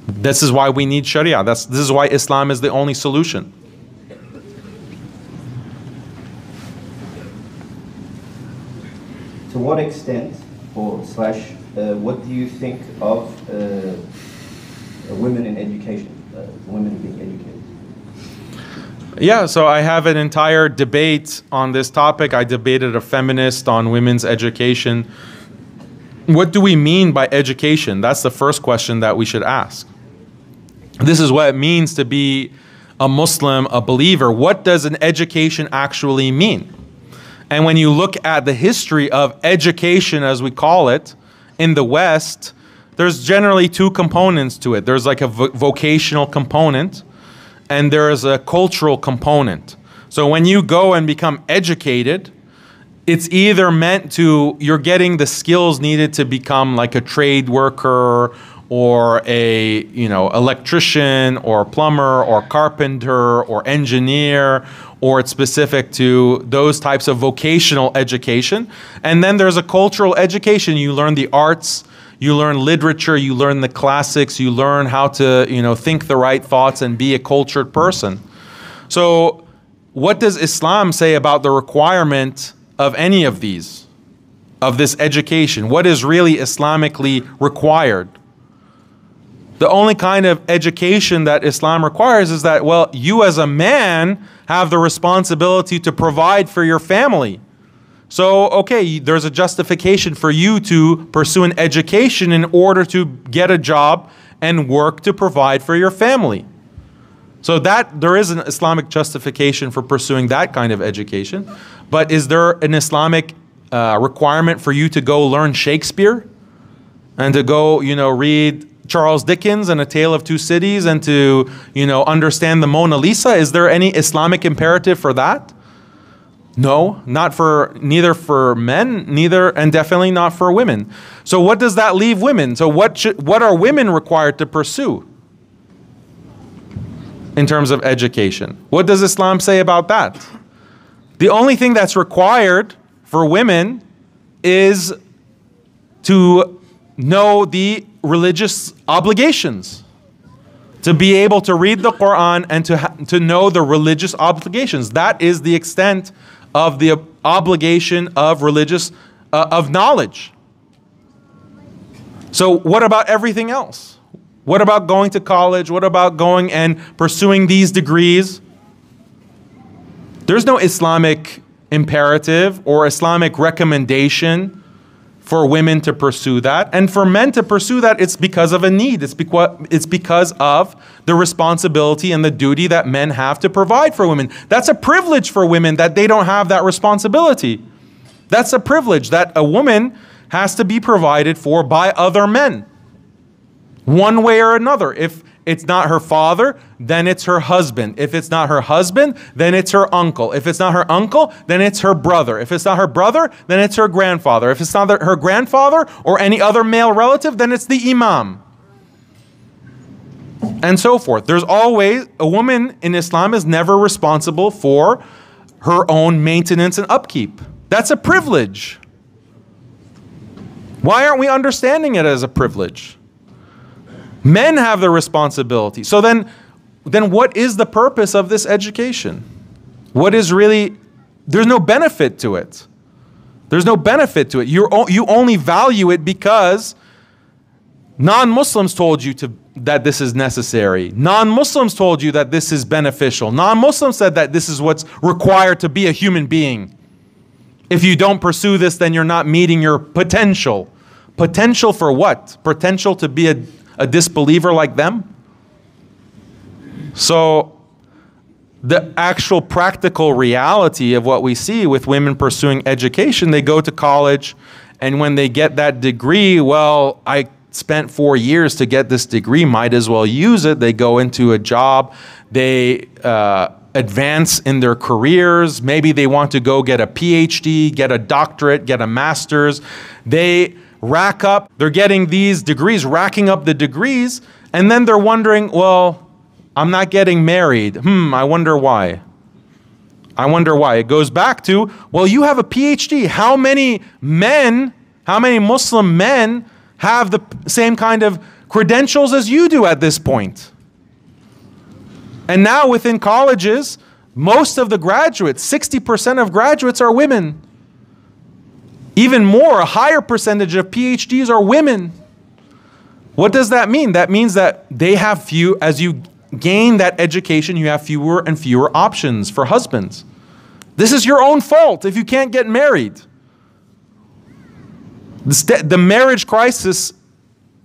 This is why we need Sharia. This is why Islam is the only solution. To what extent, what do you think of women in education, women being educated? Yeah, so I have an entire debate on this topic. I debated a feminist on women's education What do we mean by education? That's the first question that we should ask. This is what it means to be a Muslim, a believer. What does an education actually mean? And when you look at the history of education, as we call it, in the West, there's generally two components to it. There's like a vocational component, and there is a cultural component. So when you go and become educated, it's either meant to, you're getting the skills needed to become like a trade worker or a, electrician or plumber or carpenter or engineer, or it's specific to those types of vocational education. And then there's a cultural education. You learn the arts, you learn literature, you learn the classics, you learn how to, think the right thoughts and be a cultured person. So what does Islam say about the requirement of any of these, of this education? What is really Islamically required? The only kind of education that Islam requires is that, well, you as a man have the responsibility to provide for your family. So, okay, there's a justification for you to pursue an education in order to get a job and work to provide for your family. So that there is an Islamic justification for pursuing that kind of education. But is there an Islamic requirement for you to go learn Shakespeare and to go, read Charles Dickens and A Tale of Two Cities and to, understand the Mona Lisa? Is there any Islamic imperative for that? No, neither for men, and definitely not for women. So what does that leave women? So what are women required to pursue in terms of education? What does Islam say about that? The only thing that's required for women is to know the religious obligations, to be able to read the Quran and to know the religious obligations. That is the extent of the obligation of religious, of knowledge. So what about everything else? What about going to college? What about going and pursuing these degrees? There's no Islamic imperative or Islamic recommendation for women to pursue that. And for men to pursue that, it's because of a need. It's because of the responsibility and the duty that men have to provide for women. That's a privilege for women that they don't have that responsibility. That's a privilege that a woman has to be provided for by other men, one way or another. If it's not her father, then it's her husband. If it's not her husband, then it's her uncle. If it's not her uncle, then it's her brother. If it's not her brother, then it's her grandfather. If it's not her grandfather or any other male relative, then it's the imam. And so forth. There's always, a woman in Islam is never responsible for her own maintenance and upkeep. That's a privilege. Why aren't we understanding it as a privilege? Men have the responsibility. So then what is the purpose of this education? What is really, there's no benefit to it. There's no benefit to it. You only value it because non-Muslims told you that this is necessary. Non-Muslims told you that this is beneficial. Non-Muslims said that this is what's required to be a human being. If you don't pursue this, then you're not meeting your potential. Potential for what? Potential to be a disbeliever like them? So the actual practical reality of what we see with women pursuing education, they go to college, and when they get that degree, well, I spent 4 years to get this degree, might as well use it. They go into a job, they advance in their careers. Maybe they want to go get a PhD, get a doctorate, get a master's. They rack up, they're getting these degrees, racking up the degrees, and then they're wondering, well, I'm not getting married. I wonder why. I wonder why. It goes back to, well, you have a PhD. How many Muslim men have the same kind of credentials as you do at this point? And now within colleges, most of the graduates, 60% of graduates are women. Even more, a higher percentage of PhDs are women. What does that mean? That means that they have as you gain that education, you have fewer and fewer options for husbands. This is your own fault if you can't get married. The marriage crisis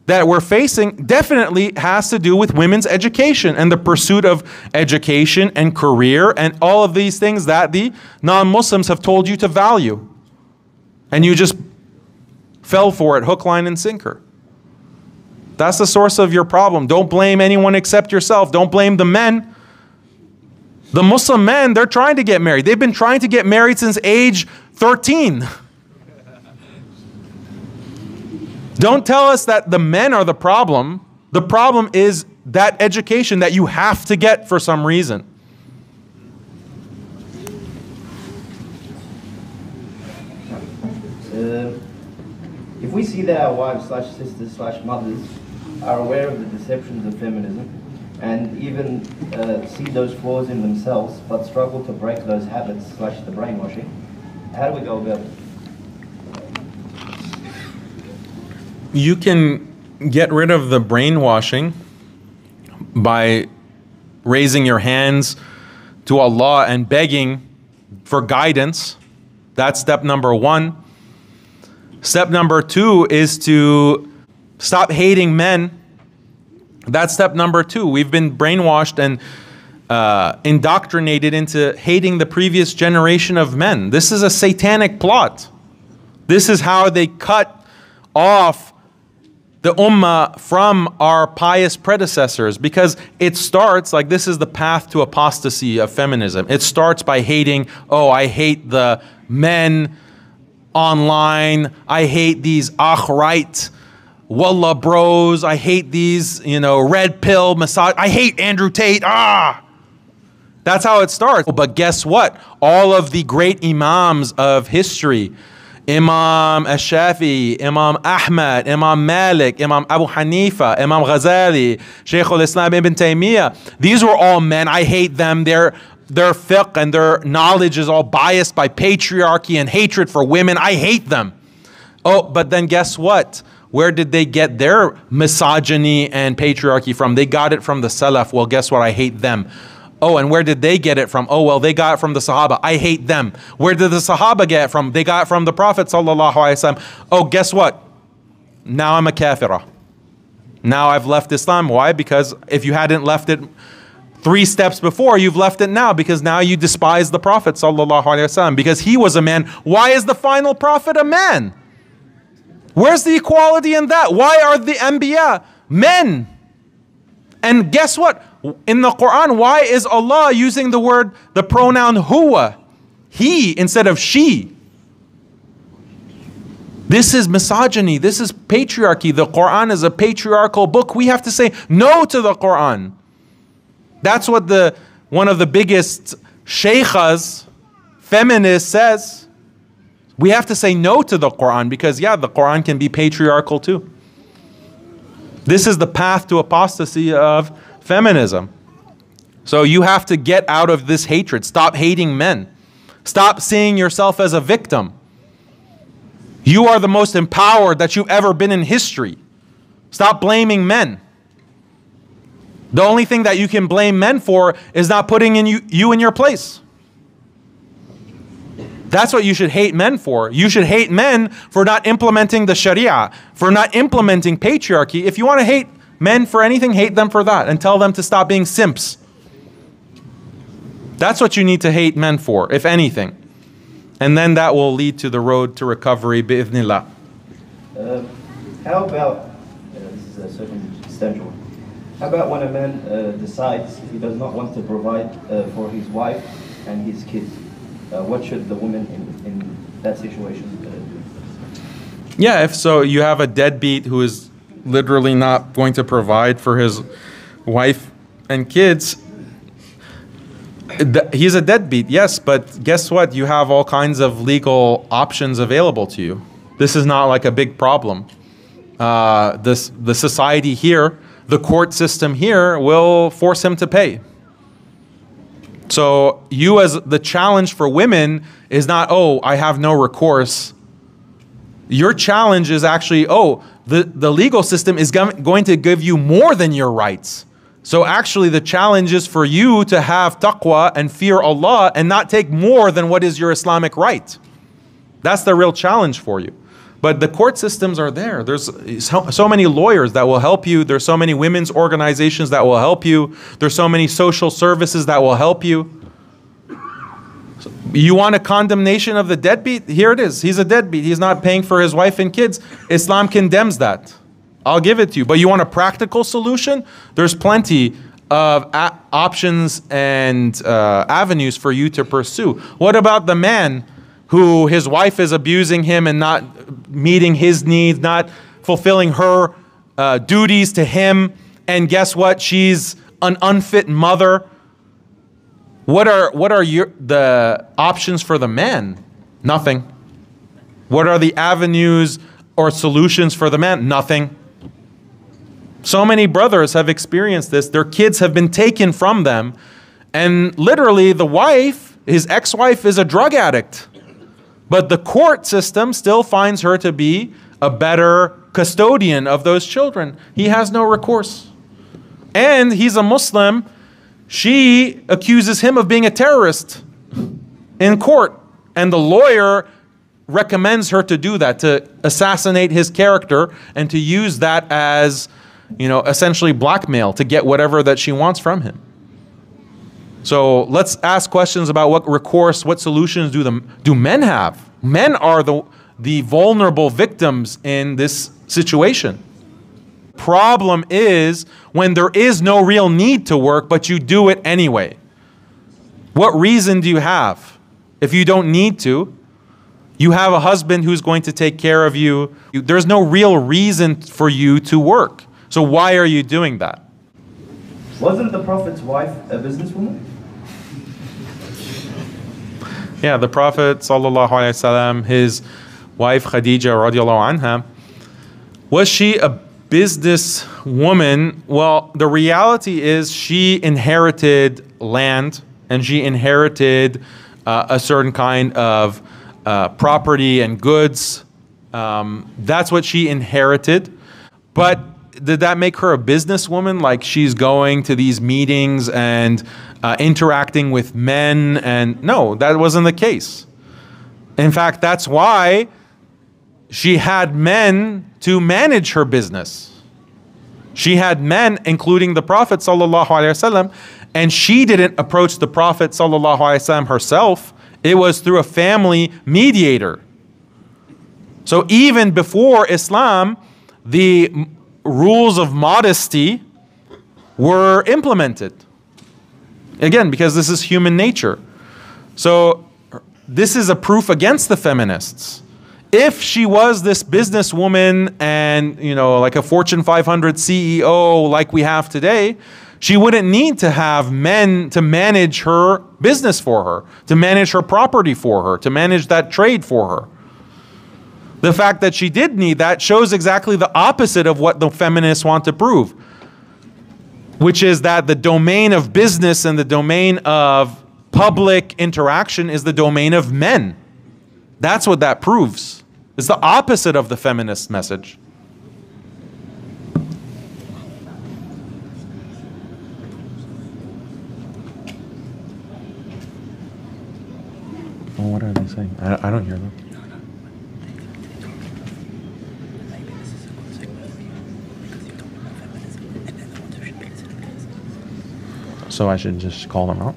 that we're facing definitely has to do with women's education and the pursuit of education and career and all of these things that the non-Muslims have told you to value. And you just fell for it, hook, line, and sinker. That's the source of your problem. Don't blame anyone except yourself. Don't blame the men. The Muslim men, they're trying to get married. They've been trying to get married since age 13. Don't tell us that the men are the problem. The problem is that education that you have to get for some reason. If we see that our wives / sisters / mothers are aware of the deceptions of feminism and even see those flaws in themselves but struggle to break those habits / the brainwashing, how do we go about it? You can get rid of the brainwashing by raising your hands to Allah and begging for guidance. That's step number one. Step number two is to stop hating men. That's step number two. We've been brainwashed and indoctrinated into hating the previous generation of men. This is a satanic plot. This is how they cut off the ummah from our pious predecessors, because it starts like this is the path to apostasy of feminism. It starts by hating, oh, I hate the men online. I hate these right, wallah bros. I hate these, red pill massage. I hate Andrew Tate. That's how it starts. But guess what? All of the great imams of history, Imam Ash-Shafi'i, Imam Ahmad, Imam Malik, Imam Abu Hanifa, Imam Ghazali, Shaykh al-Islam Ibn Taymiyyah. These were all men. I hate them. Their fiqh and their knowledge is all biased by patriarchy and hatred for women. I hate them. Oh, but then guess what? Where did they get their misogyny and patriarchy from? They got it from the Salaf. Well, guess what? I hate them. Oh, and where did they get it from? Oh, well, they got it from the Sahaba. I hate them. Where did the Sahaba get it from? They got it from the Prophet sallallahu alaihi wasallam. Oh, guess what? Now I'm a kafirah. Now I've left Islam. Why? Because if you hadn't left it 3 steps before, you've left it now, because now you despise the Prophet sallallahu alaihi wasallam because he was a man. Why is the final prophet a man? Where's the equality in that? Why are the Anbiya men? And guess what? In the Quran, why is Allah using the pronoun huwa, he, instead of she? This is misogyny. This is patriarchy. The Quran is a patriarchal book. We have to say no to the Quran. That's what one of the biggest shaykhas, feminists, says. We have to say no to the Quran because, yeah, the Quran can be patriarchal too. This is the path to apostasy of feminism. So you have to get out of this hatred. Stop hating men. Stop seeing yourself as a victim. You are the most empowered that you've ever been in history. Stop blaming men. The only thing that you can blame men for is not putting you in your place. That's what you should hate men for. You should hate men for not implementing the Sharia, for not implementing patriarchy. If you want to hate men for anything, hate them for that and tell them to stop being simps. That's what you need to hate men for, if anything. And then that will lead to the road to recovery, bi'idhnillah. How about, this is a circumstantial, how about when a man decides he does not want to provide for his wife and his kids? What should the woman in that situation do? Yeah, if so, you have a deadbeat who is literally not going to provide for his wife and kids. He's a deadbeat, yes, but guess what? You have all kinds of legal options available to you. This is not like a big problem. The society here, the court system here will force him to pay. So you, as the challenge for women is not, oh, I have no recourse. Your challenge is actually, oh, the legal system is going to give you more than your rights. So actually the challenge is for you to have taqwa and fear Allah and not take more than what is your Islamic right. That's the real challenge for you. But the court systems are there. There's so many lawyers that will help you. There's so many women's organizations that will help you. There's so many social services that will help you. You want a condemnation of the deadbeat? Here it is. He's a deadbeat. He's not paying for his wife and kids. Islam condemns that. I'll give it to you. But you want a practical solution? There's plenty of options and avenues for you to pursue. What about the man who his wife is abusing him and not meeting his needs, not fulfilling her duties to him, and guess what? She's an unfit mother. What are the options for the man? Nothing. What are the avenues or solutions for the man? Nothing. So many brothers have experienced this. Their kids have been taken from them, and literally the wife, his ex-wife, is a drug addict. But the court system still finds her to be a better custodian of those children. He has no recourse. And he's a Muslim. She accuses him of being a terrorist in court. And the lawyer recommends her to do that, to assassinate his character and to use that as, essentially blackmail to get whatever that she wants from him. So let's ask questions about what recourse, what solutions do men have? Men are the vulnerable victims in this situation. Problem is when there is no real need to work, but you do it anyway. What reason do you have? If you don't need to, you have a husband who's going to take care of you. There's no real reason for you to work. So why are you doing that? Wasn't the Prophet's wife a businesswoman? Yeah, the Prophet sallallahu alaihi wasallam, his wife Khadija radiallahu anha, was she a businesswoman? Well, the reality is she inherited land and she inherited a certain kind of property and goods. That's what she inherited. But did that make her a businesswoman? Like she's going to these meetings and interacting with men? And no, that wasn't the case. In fact, that's why she had men to manage her business. She had men, including the Prophet sallallahu alaihi wasallam, and she didn't approach the Prophet sallallahu alaihi wasallam herself. It was through a family mediator. So even before Islam, the rules of modesty were implemented. Again, because this is human nature. So this is a proof against the feminists. If she was this businesswoman and, like a Fortune 500 CEO like we have today, she wouldn't need to have men to manage her business for her, to manage her property for her, to manage that trade for her. The fact that she did need that shows exactly the opposite of what the feminists want to prove, which is that the domain of business and the domain of public interaction is the domain of men. That's what that proves. It's the opposite of the feminist message. Well, what are they saying? I don't hear them. So I should just call them out?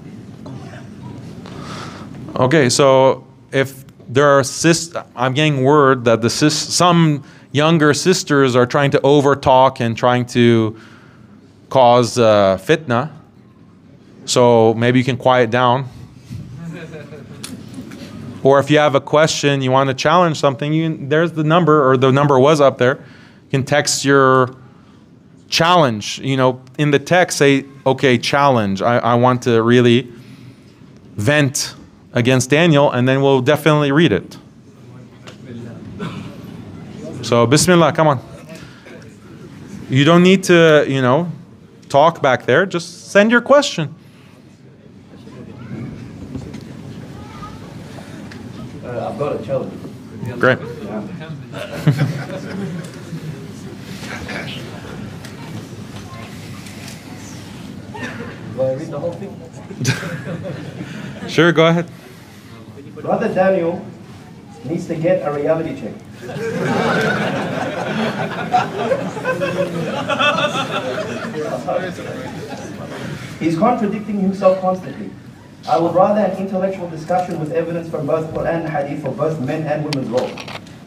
Okay, so if there are I'm getting word that some younger sisters are trying to overtalk and trying to cause fitna. So maybe you can quiet down. Or if you have a question, you want to challenge something, there's the number, or the number was up there. You can text your challenge. In the text, say, okay, challenge. I want to really vent against Daniel, and then we'll definitely read it. So, Bismillah, come on. You don't need to, talk back there. Just send your question. I've got a challenge. Great. Do I read the whole thing? Sure, go ahead. Brother Daniel needs to get a reality check. He's contradicting himself constantly. I would rather an intellectual discussion with evidence from both Quran and Hadith for both men and women's role.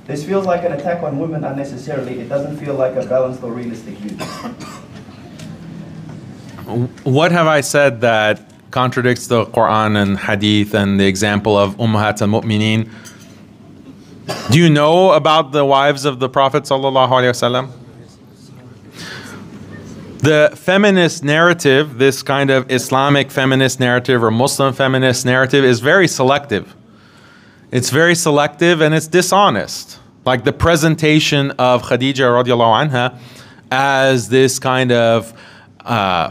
This feels like an attack on women unnecessarily. It doesn't feel like a balanced or realistic view. What have I said that contradicts the Quran and Hadith and the example of Ummahat al-Mu'mineen? Do you know about the wives of the Prophet ﷺ? The feminist narrative, this kind of Islamic feminist narrative or Muslim feminist narrative, is very selective. It's very selective and it's dishonest. Like the presentation of Khadija radiallahu anha as this kind of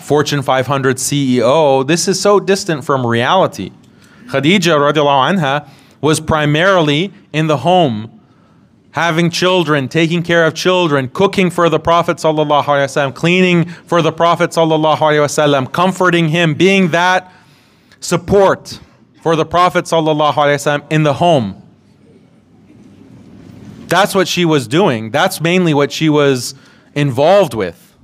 Fortune 500 CEO, this is so distant from reality. Khadija radiallahu anha was primarily in the home, having children, taking care of children, cooking for the Prophet sallallahu alaihi wasallam, cleaning for the Prophet sallallahu alaihi wasallam, comforting him, being that support for the Prophet sallallahu alaihi wasallam in the home. That's what she was doing. That's mainly what she was involved with.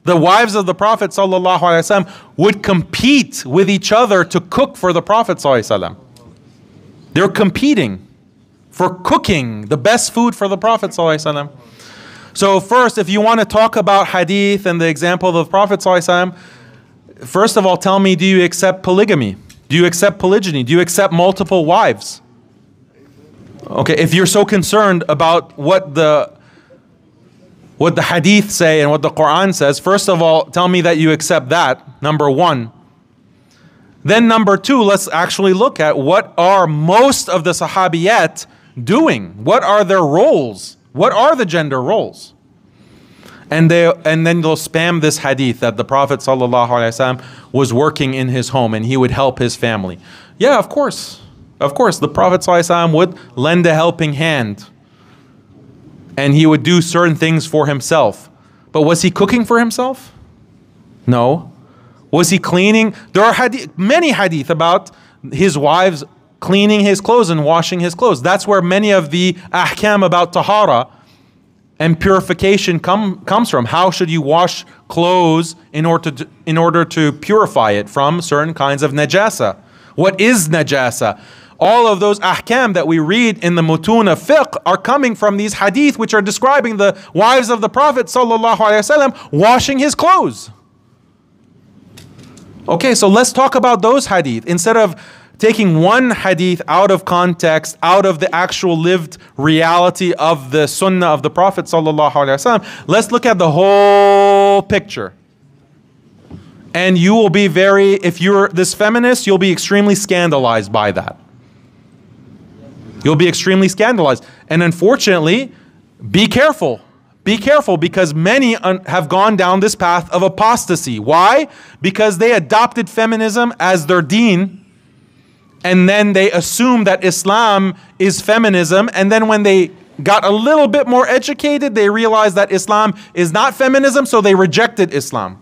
The wives of the Prophet sallallahu alaihi wasallam would compete with each other to cook for the Prophet sallallahu alaihi wasallam. They're competing for cooking the best food for the Prophet ﷺ. So first, if you want to talk about hadith and the example of the Prophet ﷺ, first of all, tell me, do you accept polygamy? Do you accept polygyny? Do you accept multiple wives? Okay, if you're so concerned about what the hadith say and what the Quran says, first of all, tell me that you accept that, number one. Then number two, let's actually look at what are most of the Sahabiyat doing? What are their roles? What are the gender roles? And then they'll spam this hadith that the Prophet ﷺ was working in his home and he would help his family. Yeah, of course. Of course, the Prophet ﷺ would lend a helping hand. And he would do certain things for himself. But was he cooking for himself? No. Was he cleaning? There are many hadith about his wives cleaning his clothes and washing his clothes. That's where many of the ahkam about tahara and purification comes from. How should you wash clothes in order to purify it from certain kinds of najasa? What is najasa? All of those ahkam that we read in the mutun of fiqh are coming from these hadith which are describing the wives of the Prophet ﷺ washing his clothes. Okay, so let's talk about those hadith. Instead of taking one hadith out of context, out of the actual lived reality of the sunnah of the Prophet ﷺ, let's look at the whole picture. And you will be if you're this feminist, you'll be extremely scandalized by that. You'll be extremely scandalized. And unfortunately, be careful. Be careful, because many have gone down this path of apostasy. Why? Because they adopted feminism as their deen, and then they assumed that Islam is feminism, and then when they got a little bit more educated, they realized that Islam is not feminism, so they rejected Islam.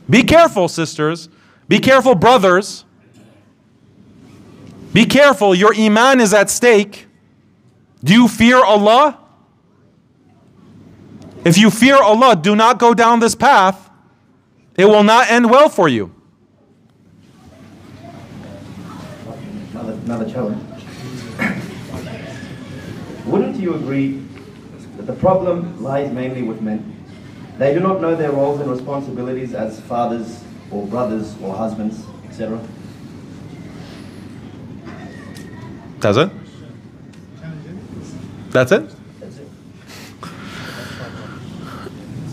Be careful, sisters. Be careful, brothers. Be careful, your iman is at stake. Do you fear Allah? If you fear Allah, do not go down this path. It will not end well for you. Another challenge. Wouldn't you agree that the problem lies mainly with men? They do not know their roles and responsibilities as fathers or brothers or husbands, etc. Does it? That's it?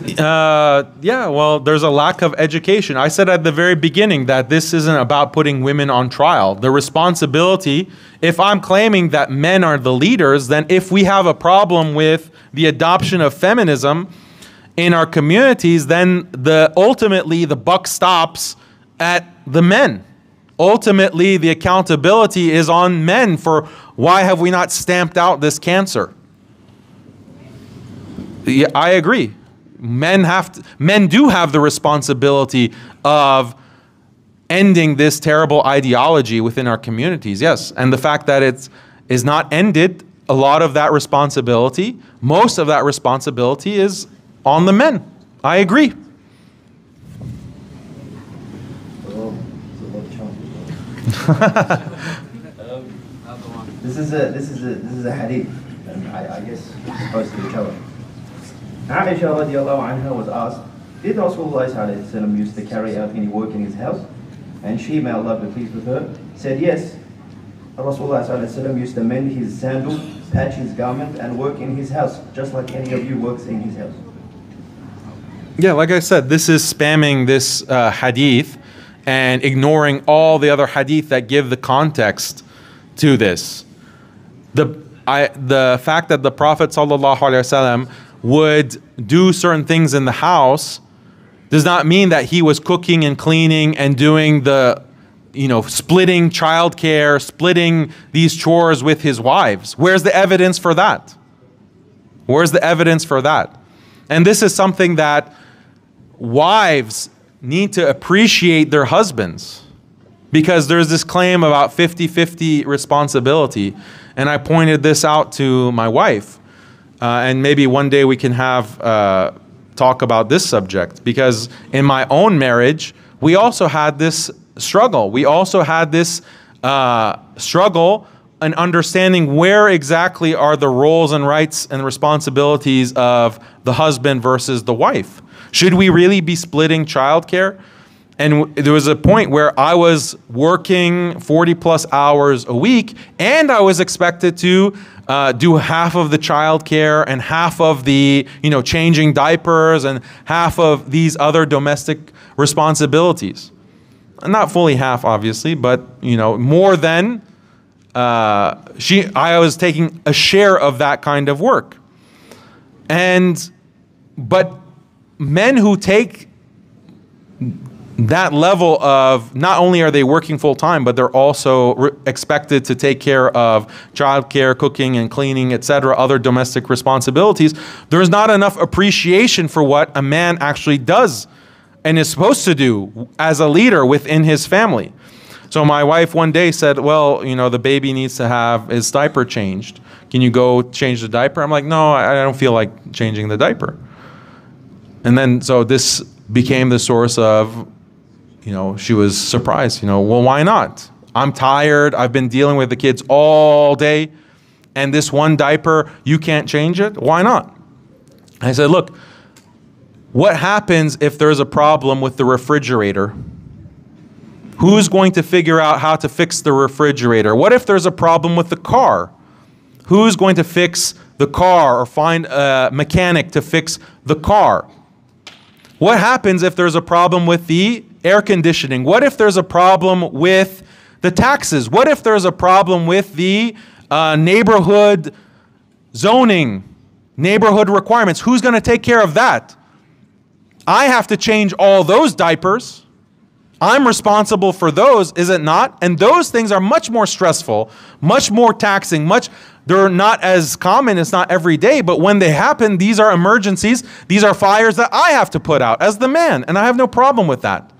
Yeah, well, there's a lack of education. I said at the very beginning that this isn't about putting women on trial. The responsibility, if I'm claiming that men are the leaders, then if we have a problem with the adoption of feminism in our communities, then ultimately the buck stops at the men. Ultimately, the accountability is on men for why have we not stamped out this cancer. Yeah, I agree. Men do have the responsibility of ending this terrible ideology within our communities, yes. And the fact that it is not ended a lot of that responsibility, most of that responsibility is on the men. I agree. This is a hadith, and I guess it's supposed to be covered. Aisha radiallahu anha was asked, did Rasulullah sallallahu alaihi wasallam used to carry out any work in his house? And she, may Allah be pleased with her, said yes. Rasulullah sallallahu alaihi wasallam used to mend his sandal, patch his garment, and work in his house, just like any of you works in his house. Yeah, like I said, this is spamming this hadith and ignoring all the other hadith that give the context to this. The fact that the Prophet ﷺ would do certain things in the house does not mean that he was cooking and cleaning and doing the, splitting childcare, splitting these chores with his wives. Where's the evidence for that? Where's the evidence for that? And this is something that wives need to appreciate their husbands, because there's this claim about 50-50 responsibility. And I pointed this out to my wife. And maybe one day we can have talk about this subject, because in my own marriage, we also had this struggle. We also had this struggle in understanding where exactly are the roles and rights and responsibilities of the husband versus the wife. Should we really be splitting childcare? And there was a point where I was working 40 plus hours a week, and I was expected to do half of the childcare and half of the, changing diapers and half of these other domestic responsibilities. Not fully half, obviously, but, more than I was taking a share of that kind of work. But men who take that level of, not only are they working full time, but they're also expected to take care of childcare, cooking and cleaning, etc., other domestic responsibilities. There's not enough appreciation for what a man actually does and is supposed to do as a leader within his family. So my wife one day said, well, the baby needs to have his diaper changed. Can you go change the diaper? I'm like, no, I don't feel like changing the diaper. And then, so this became the source of, she was surprised, well, why not? I'm tired. I've been dealing with the kids all day. And this one diaper, you can't change it? Why not? I said, look, what happens if there's a problem with the refrigerator? Who's going to figure out how to fix the refrigerator? What if there's a problem with the car? Who's going to fix the car or find a mechanic to fix the car? What happens if there's a problem with the air conditioning? What if there's a problem with the taxes? What if there's a problem with the neighborhood zoning, neighborhood requirements? Who's going to take care of that? I have to change all those diapers. I'm responsible for those, is it not? And those things are much more stressful, much more taxing, they're not as common, it's not every day, but when they happen, these are emergencies, these are fires that I have to put out as the man, and I have no problem with that.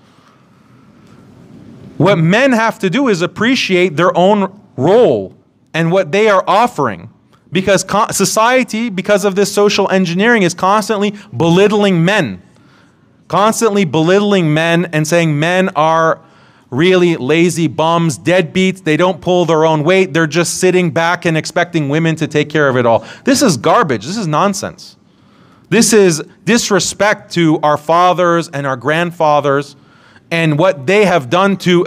What men have to do is appreciate their own role and what they are offering, because society, because of this social engineering, is constantly belittling men. Constantly belittling men and saying men are really lazy bums, deadbeats, they don't pull their own weight, they're just sitting back and expecting women to take care of it all. This is garbage, this is nonsense. This is disrespect to our fathers and our grandfathers and what they have done to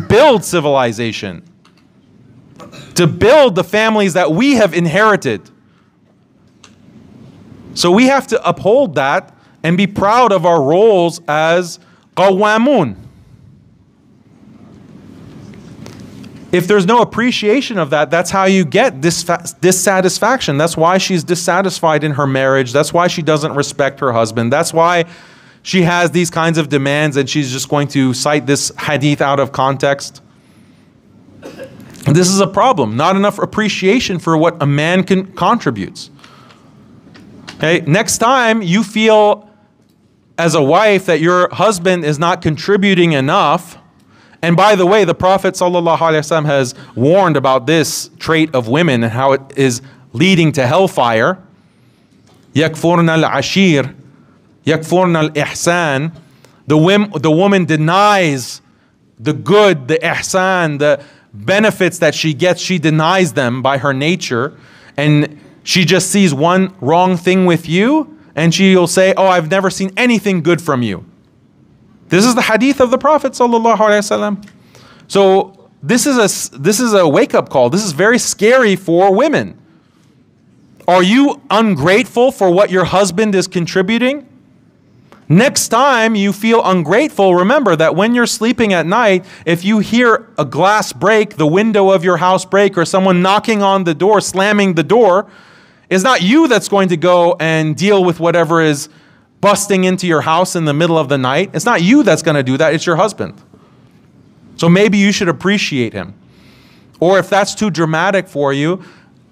build civilization, to build the families that we have inherited. So we have to uphold that and be proud of our roles as qawwamun. If there's no appreciation of that, that's how you get dissatisfaction. That's why she's dissatisfied in her marriage. That's why she doesn't respect her husband. That's why she has these kinds of demands and she's just going to cite this hadith out of context. This is a problem. Not enough appreciation for what a man contributes. Okay? Next time you feel as a wife that your husband is not contributing enough And by the way, the Prophet ﷺ has warned about this trait of women and how it is leading to hellfire. يَكْفُرْنَ الْعَشِيرِ يَكْفُرْنَ الْإِحْسَانِ. The woman denies the good, the ihsan, the benefits that she gets. She denies them by her nature. And she just sees one wrong thing with you, and she'll say, oh, I've never seen anything good from you. This is the hadith of the Prophet ﷺ. So this is a wake-up call. This is very scary for women. Are you ungrateful for what your husband is contributing? Next time you feel ungrateful, remember that when you're sleeping at night, if you hear a glass break, the window of your house break, or someone knocking on the door, slamming the door, it's not you that's going to go and deal with whatever is busting into your house in the middle of the night. It's not you that's going to do that, it's your husband. So maybe you should appreciate him. Or if that's too dramatic for you,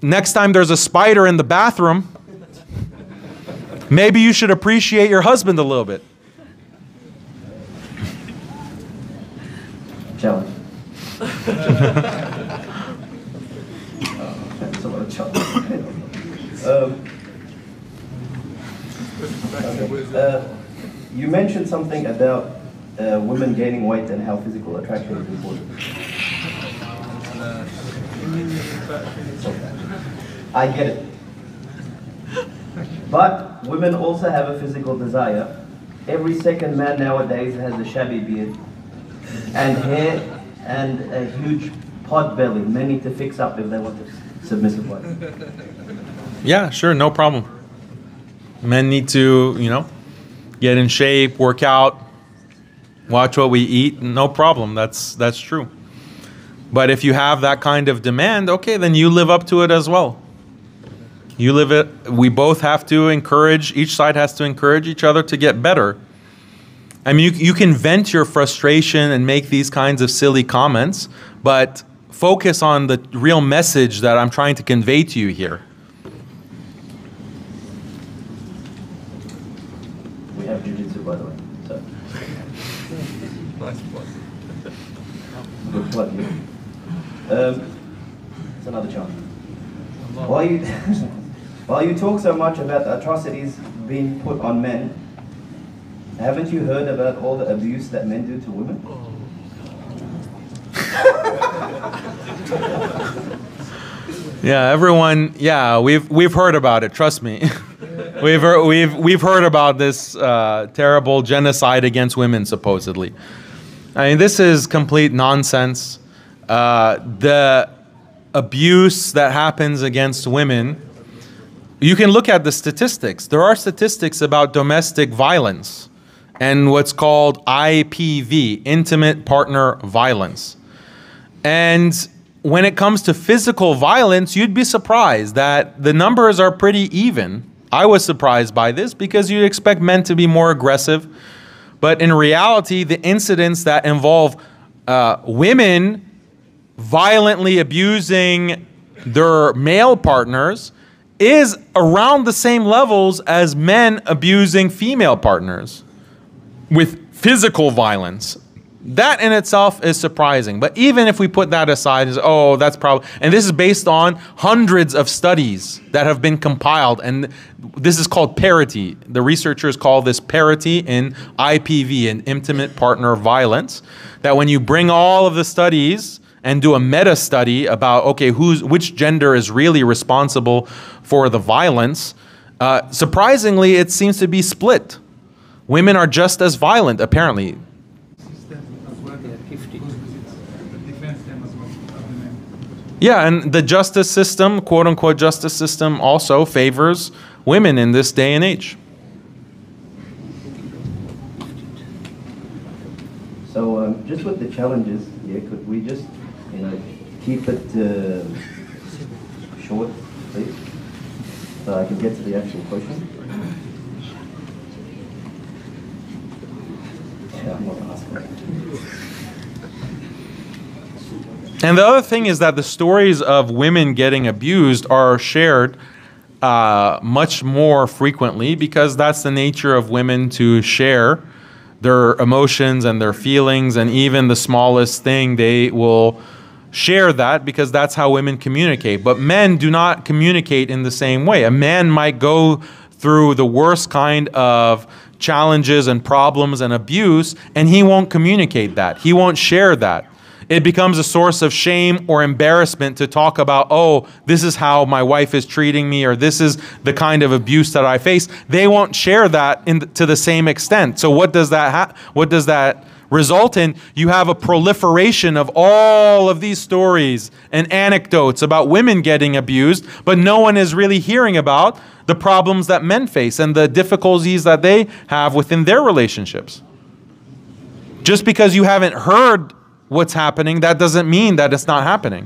next time there's a spider in the bathroom, maybe you should appreciate your husband a little bit. Challenge. That's a lot of challenge. You mentioned something about women gaining weight and how physical attraction is important. I get it. But women also have a physical desire. Every second man nowadays has a shabby beard and hair and a huge pot belly. Men need to fix up if they want a submissive wife. Yeah, sure, no problem. Men need to, get in shape, work out, watch what we eat. No problem. That's true. But if you have that kind of demand, okay, then you live up to it as well. We both have to encourage, each side has to encourage each other to get better. I mean, you can vent your frustration and make these kinds of silly comments, but focus on the real message that I'm trying to convey to you here. We have jiu-jitsu, by the way. So. Nice plug. Good plug, yeah. It's another challenge. While you talk so much about the atrocities being put on men, haven't you heard about all the abuse that men do to women? Yeah, we've heard about it. Trust me, we've heard about this terrible genocide against women, supposedly. I mean, this is complete nonsense. The abuse that happens against women, you can look at the statistics. There are statistics about domestic violence and what's called IPV, intimate partner violence. And when it comes to physical violence, you'd be surprised that the numbers are pretty even. I was surprised by this because you'd expect men to be more aggressive. But in reality, the incidents that involve women violently abusing their male partners is around the same levels as men abusing female partners with physical violence. That in itself is surprising. But even if we put that aside, oh, that's probably, and this is based on hundreds of studies that have been compiled, and this is called parity. The researchers call this parity in IPV, in intimate partner violence, that when you bring all of the studies and do a meta study about, okay, which gender is really responsible for the violence, surprisingly, it seems to be split. Women are just as violent, apparently. Yeah, and the justice system, quote-unquote justice system, also favors women in this day and age. So just with the challenges, yeah, could we just, keep it short, please, so I can get to the actual question? Yeah, I'm not asking. And the other thing is that the stories of women getting abused are shared much more frequently because that's the nature of women to share their emotions and their feelings, and even the smallest thing, they will share that because that's how women communicate. But men do not communicate in the same way. A man might go through the worst kind of challenges and problems and abuse, and he won't communicate that. He won't share that. It becomes a source of shame or embarrassment to talk about, oh, this is how my wife is treating me, or this is the kind of abuse that I face. They won't share that to the same extent. So what does that result in? You have a proliferation of all of these stories and anecdotes about women getting abused, but no one is really hearing about the problems that men face and the difficulties that they have within their relationships. Just because you haven't heard what's happening, that doesn't mean that it's not happening.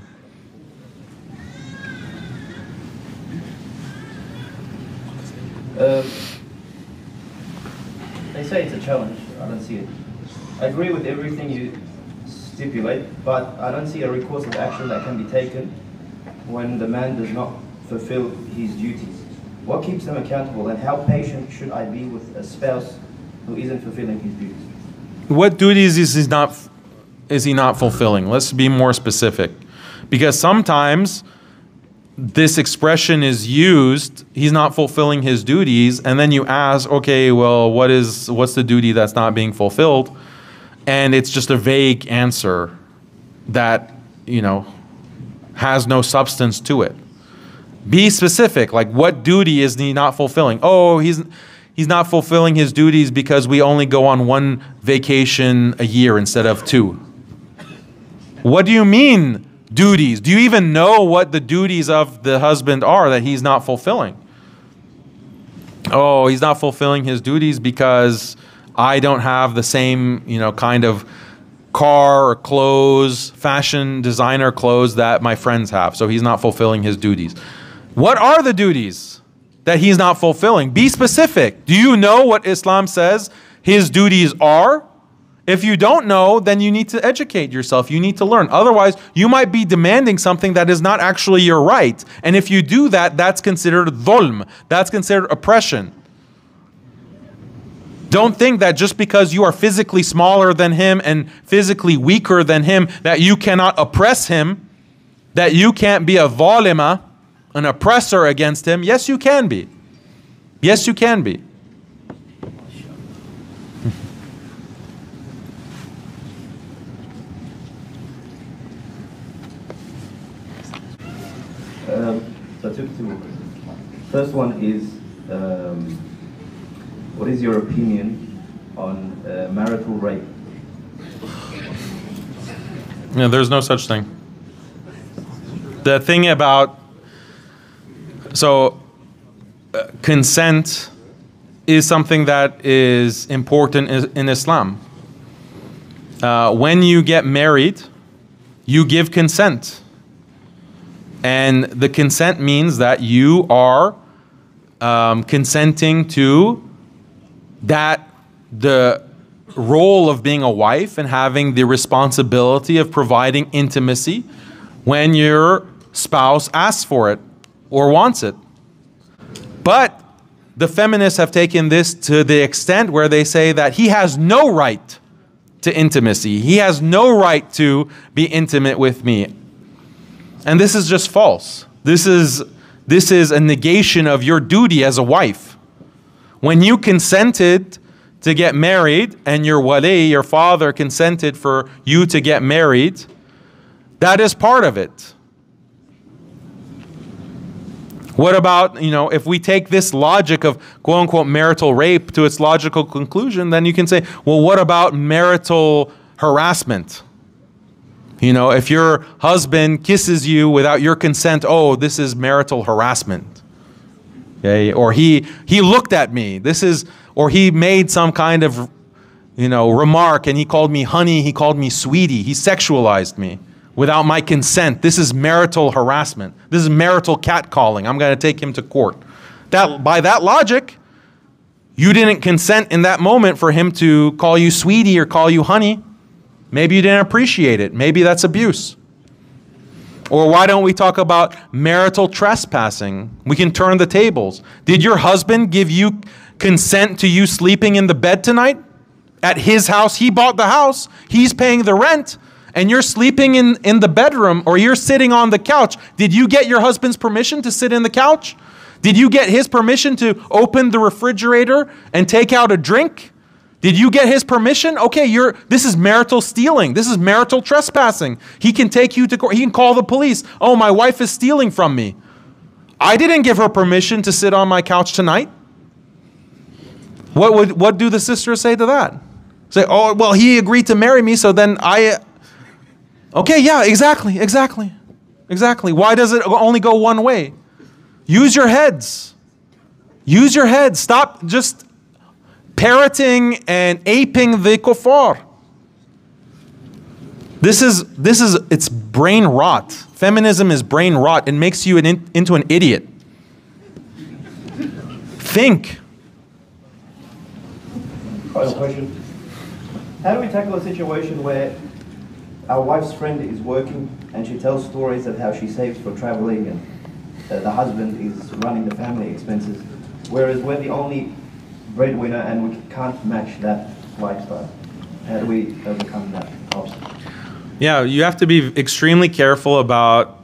They say it's a challenge. I don't see it. I agree with everything you stipulate, but I don't see a recourse of action that can be taken when the man does not fulfill his duties. What keeps them accountable, and how patient should I be with a spouse who isn't fulfilling his duties? What duties is he not fulfilling? Let's be more specific. Because sometimes this expression is used, he's not fulfilling his duties, and then you ask, okay, well, what's the duty that's not being fulfilled? And it's just a vague answer that, has no substance to it. Be specific, like what duty is he not fulfilling? Oh, he's not fulfilling his duties because we only go on one vacation a year instead of 2. What do you mean, duties? Do you even know what the duties of the husband are that he's not fulfilling? Oh, he's not fulfilling his duties because I don't have the same, kind of car or clothes, fashion designer clothes that my friends have. So he's not fulfilling his duties. What are the duties that he's not fulfilling? Be specific. Do you know what Islam says his duties are? If you don't know, then you need to educate yourself. You need to learn. Otherwise, you might be demanding something that is not actually your right. And if you do that, that's considered dhulm. That's considered oppression. Don't think that just because you are physically smaller than him and physically weaker than him, that you cannot oppress him, that you can't be a dhalima, an oppressor against him. Yes, you can be. Yes, you can be. So two. First one is, what is your opinion on marital rape? Yeah, there's no such thing. The thing about, consent is something that is important in Islam. When you get married, you give consent. And the consent means that you are consenting to the role of being a wife and having the responsibility of providing intimacy when your spouse asks for it or wants it. But the feminists have taken this to the extent where they say that he has no right to intimacy. He has no right to be intimate with me. And this is just false. This is a negation of your duty as a wife. When you consented to get married and your wali, your father, consented for you to get married, that is part of it. What about, if we take this logic of quote-unquote marital rape to its logical conclusion, then you can say, well, what about marital harassment? If your husband kisses you without your consent, oh, this is marital harassment. Okay? Or he looked at me. Or he made some kind of, remark and he called me honey, he called me sweetie, he sexualized me without my consent. This is marital harassment. This is marital catcalling. I'm going to take him to court. By that logic, you didn't consent in that moment for him to call you sweetie or call you honey. Maybe you didn't appreciate it. Maybe that's abuse. Or why don't we talk about marital trespassing? We can turn the tables. Did your husband give you consent to you sleeping in the bed tonight? at his house. He bought the house. He's paying the rent. And you're sleeping in the bedroom, or you're sitting on the couch. Did you get your husband's permission to sit in the couch? Did you get his permission to open the refrigerator and take out a drink? Did you get his permission? Okay, this is marital stealing. This is marital trespassing. He can take you to court. He can call the police. Oh, my wife is stealing from me. I didn't give her permission to sit on my couch tonight. What do the sisters say to that? Say, oh, well, he agreed to marry me, so then okay, yeah, exactly. Why does it only go one way? Use your heads. Use your heads. Stop just parroting and aping the kuffar. It's brain rot. Feminism is brain rot. It makes you into an idiot. Think. Final question. How do we tackle a situation where our wife's friend is working and she tells stories of how she saves for traveling and the husband is running the family expenses, whereas we're the only breadwinner and we can't match that lifestyle? How do we overcome that obstacle? Yeah, you have to be extremely careful about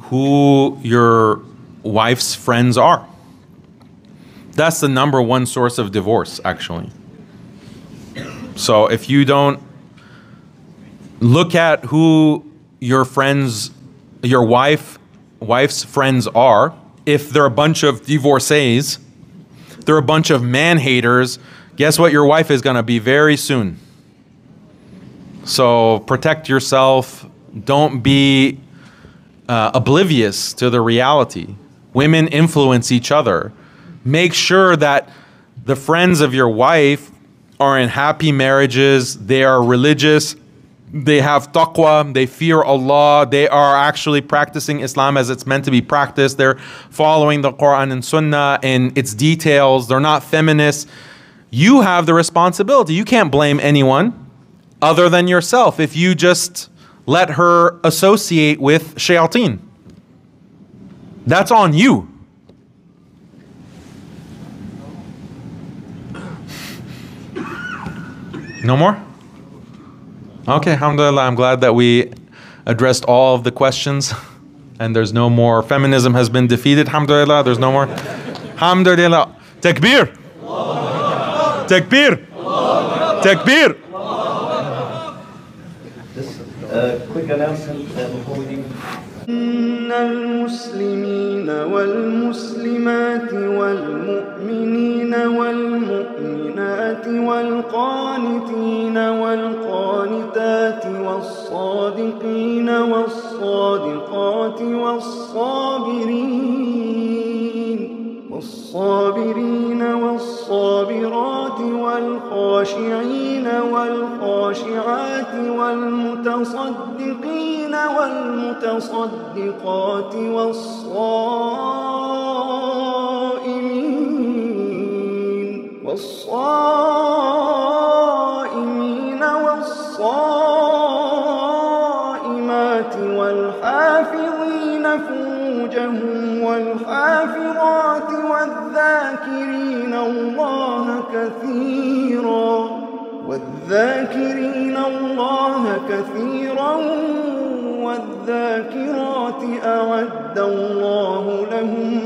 who your wife's friends are. That's the number one source of divorce, actually. So if you don't look at who your friends, your wife's friends are, if they're a bunch of divorcees, they're a bunch of man-haters, guess what your wife is going to be very soon. So protect yourself. Don't be oblivious to the reality. Women influence each other. Make sure that the friends of your wife are in happy marriages. They are religious. They have taqwa. They fear Allah. They are actually practicing Islam as it's meant to be practiced. They're following the Quran and Sunnah in its details. They're not feminists. You have the responsibility. You can't blame anyone other than yourself if you just let her associate with shayateen. That's on you. No more? Okay, alhamdulillah, I'm glad that we addressed all of the questions and there's no more. Feminism has been defeated, alhamdulillah, there's no more. Alhamdulillah. Takbir! Takbir! Takbir! Just quick announcement before we leave. إن المسلمين والمسلمات والمؤمنين والمؤمنات والقانتين والقانتات والصادقين والصادقات والصابرين والصابرات والخاشعين والخاشعات والمتصدقين والمتصدقات والصائمين والصائمات والحافظين فروجهم والحافظات والذاكرين الله كثيرا والذاكرات أعد الله لهم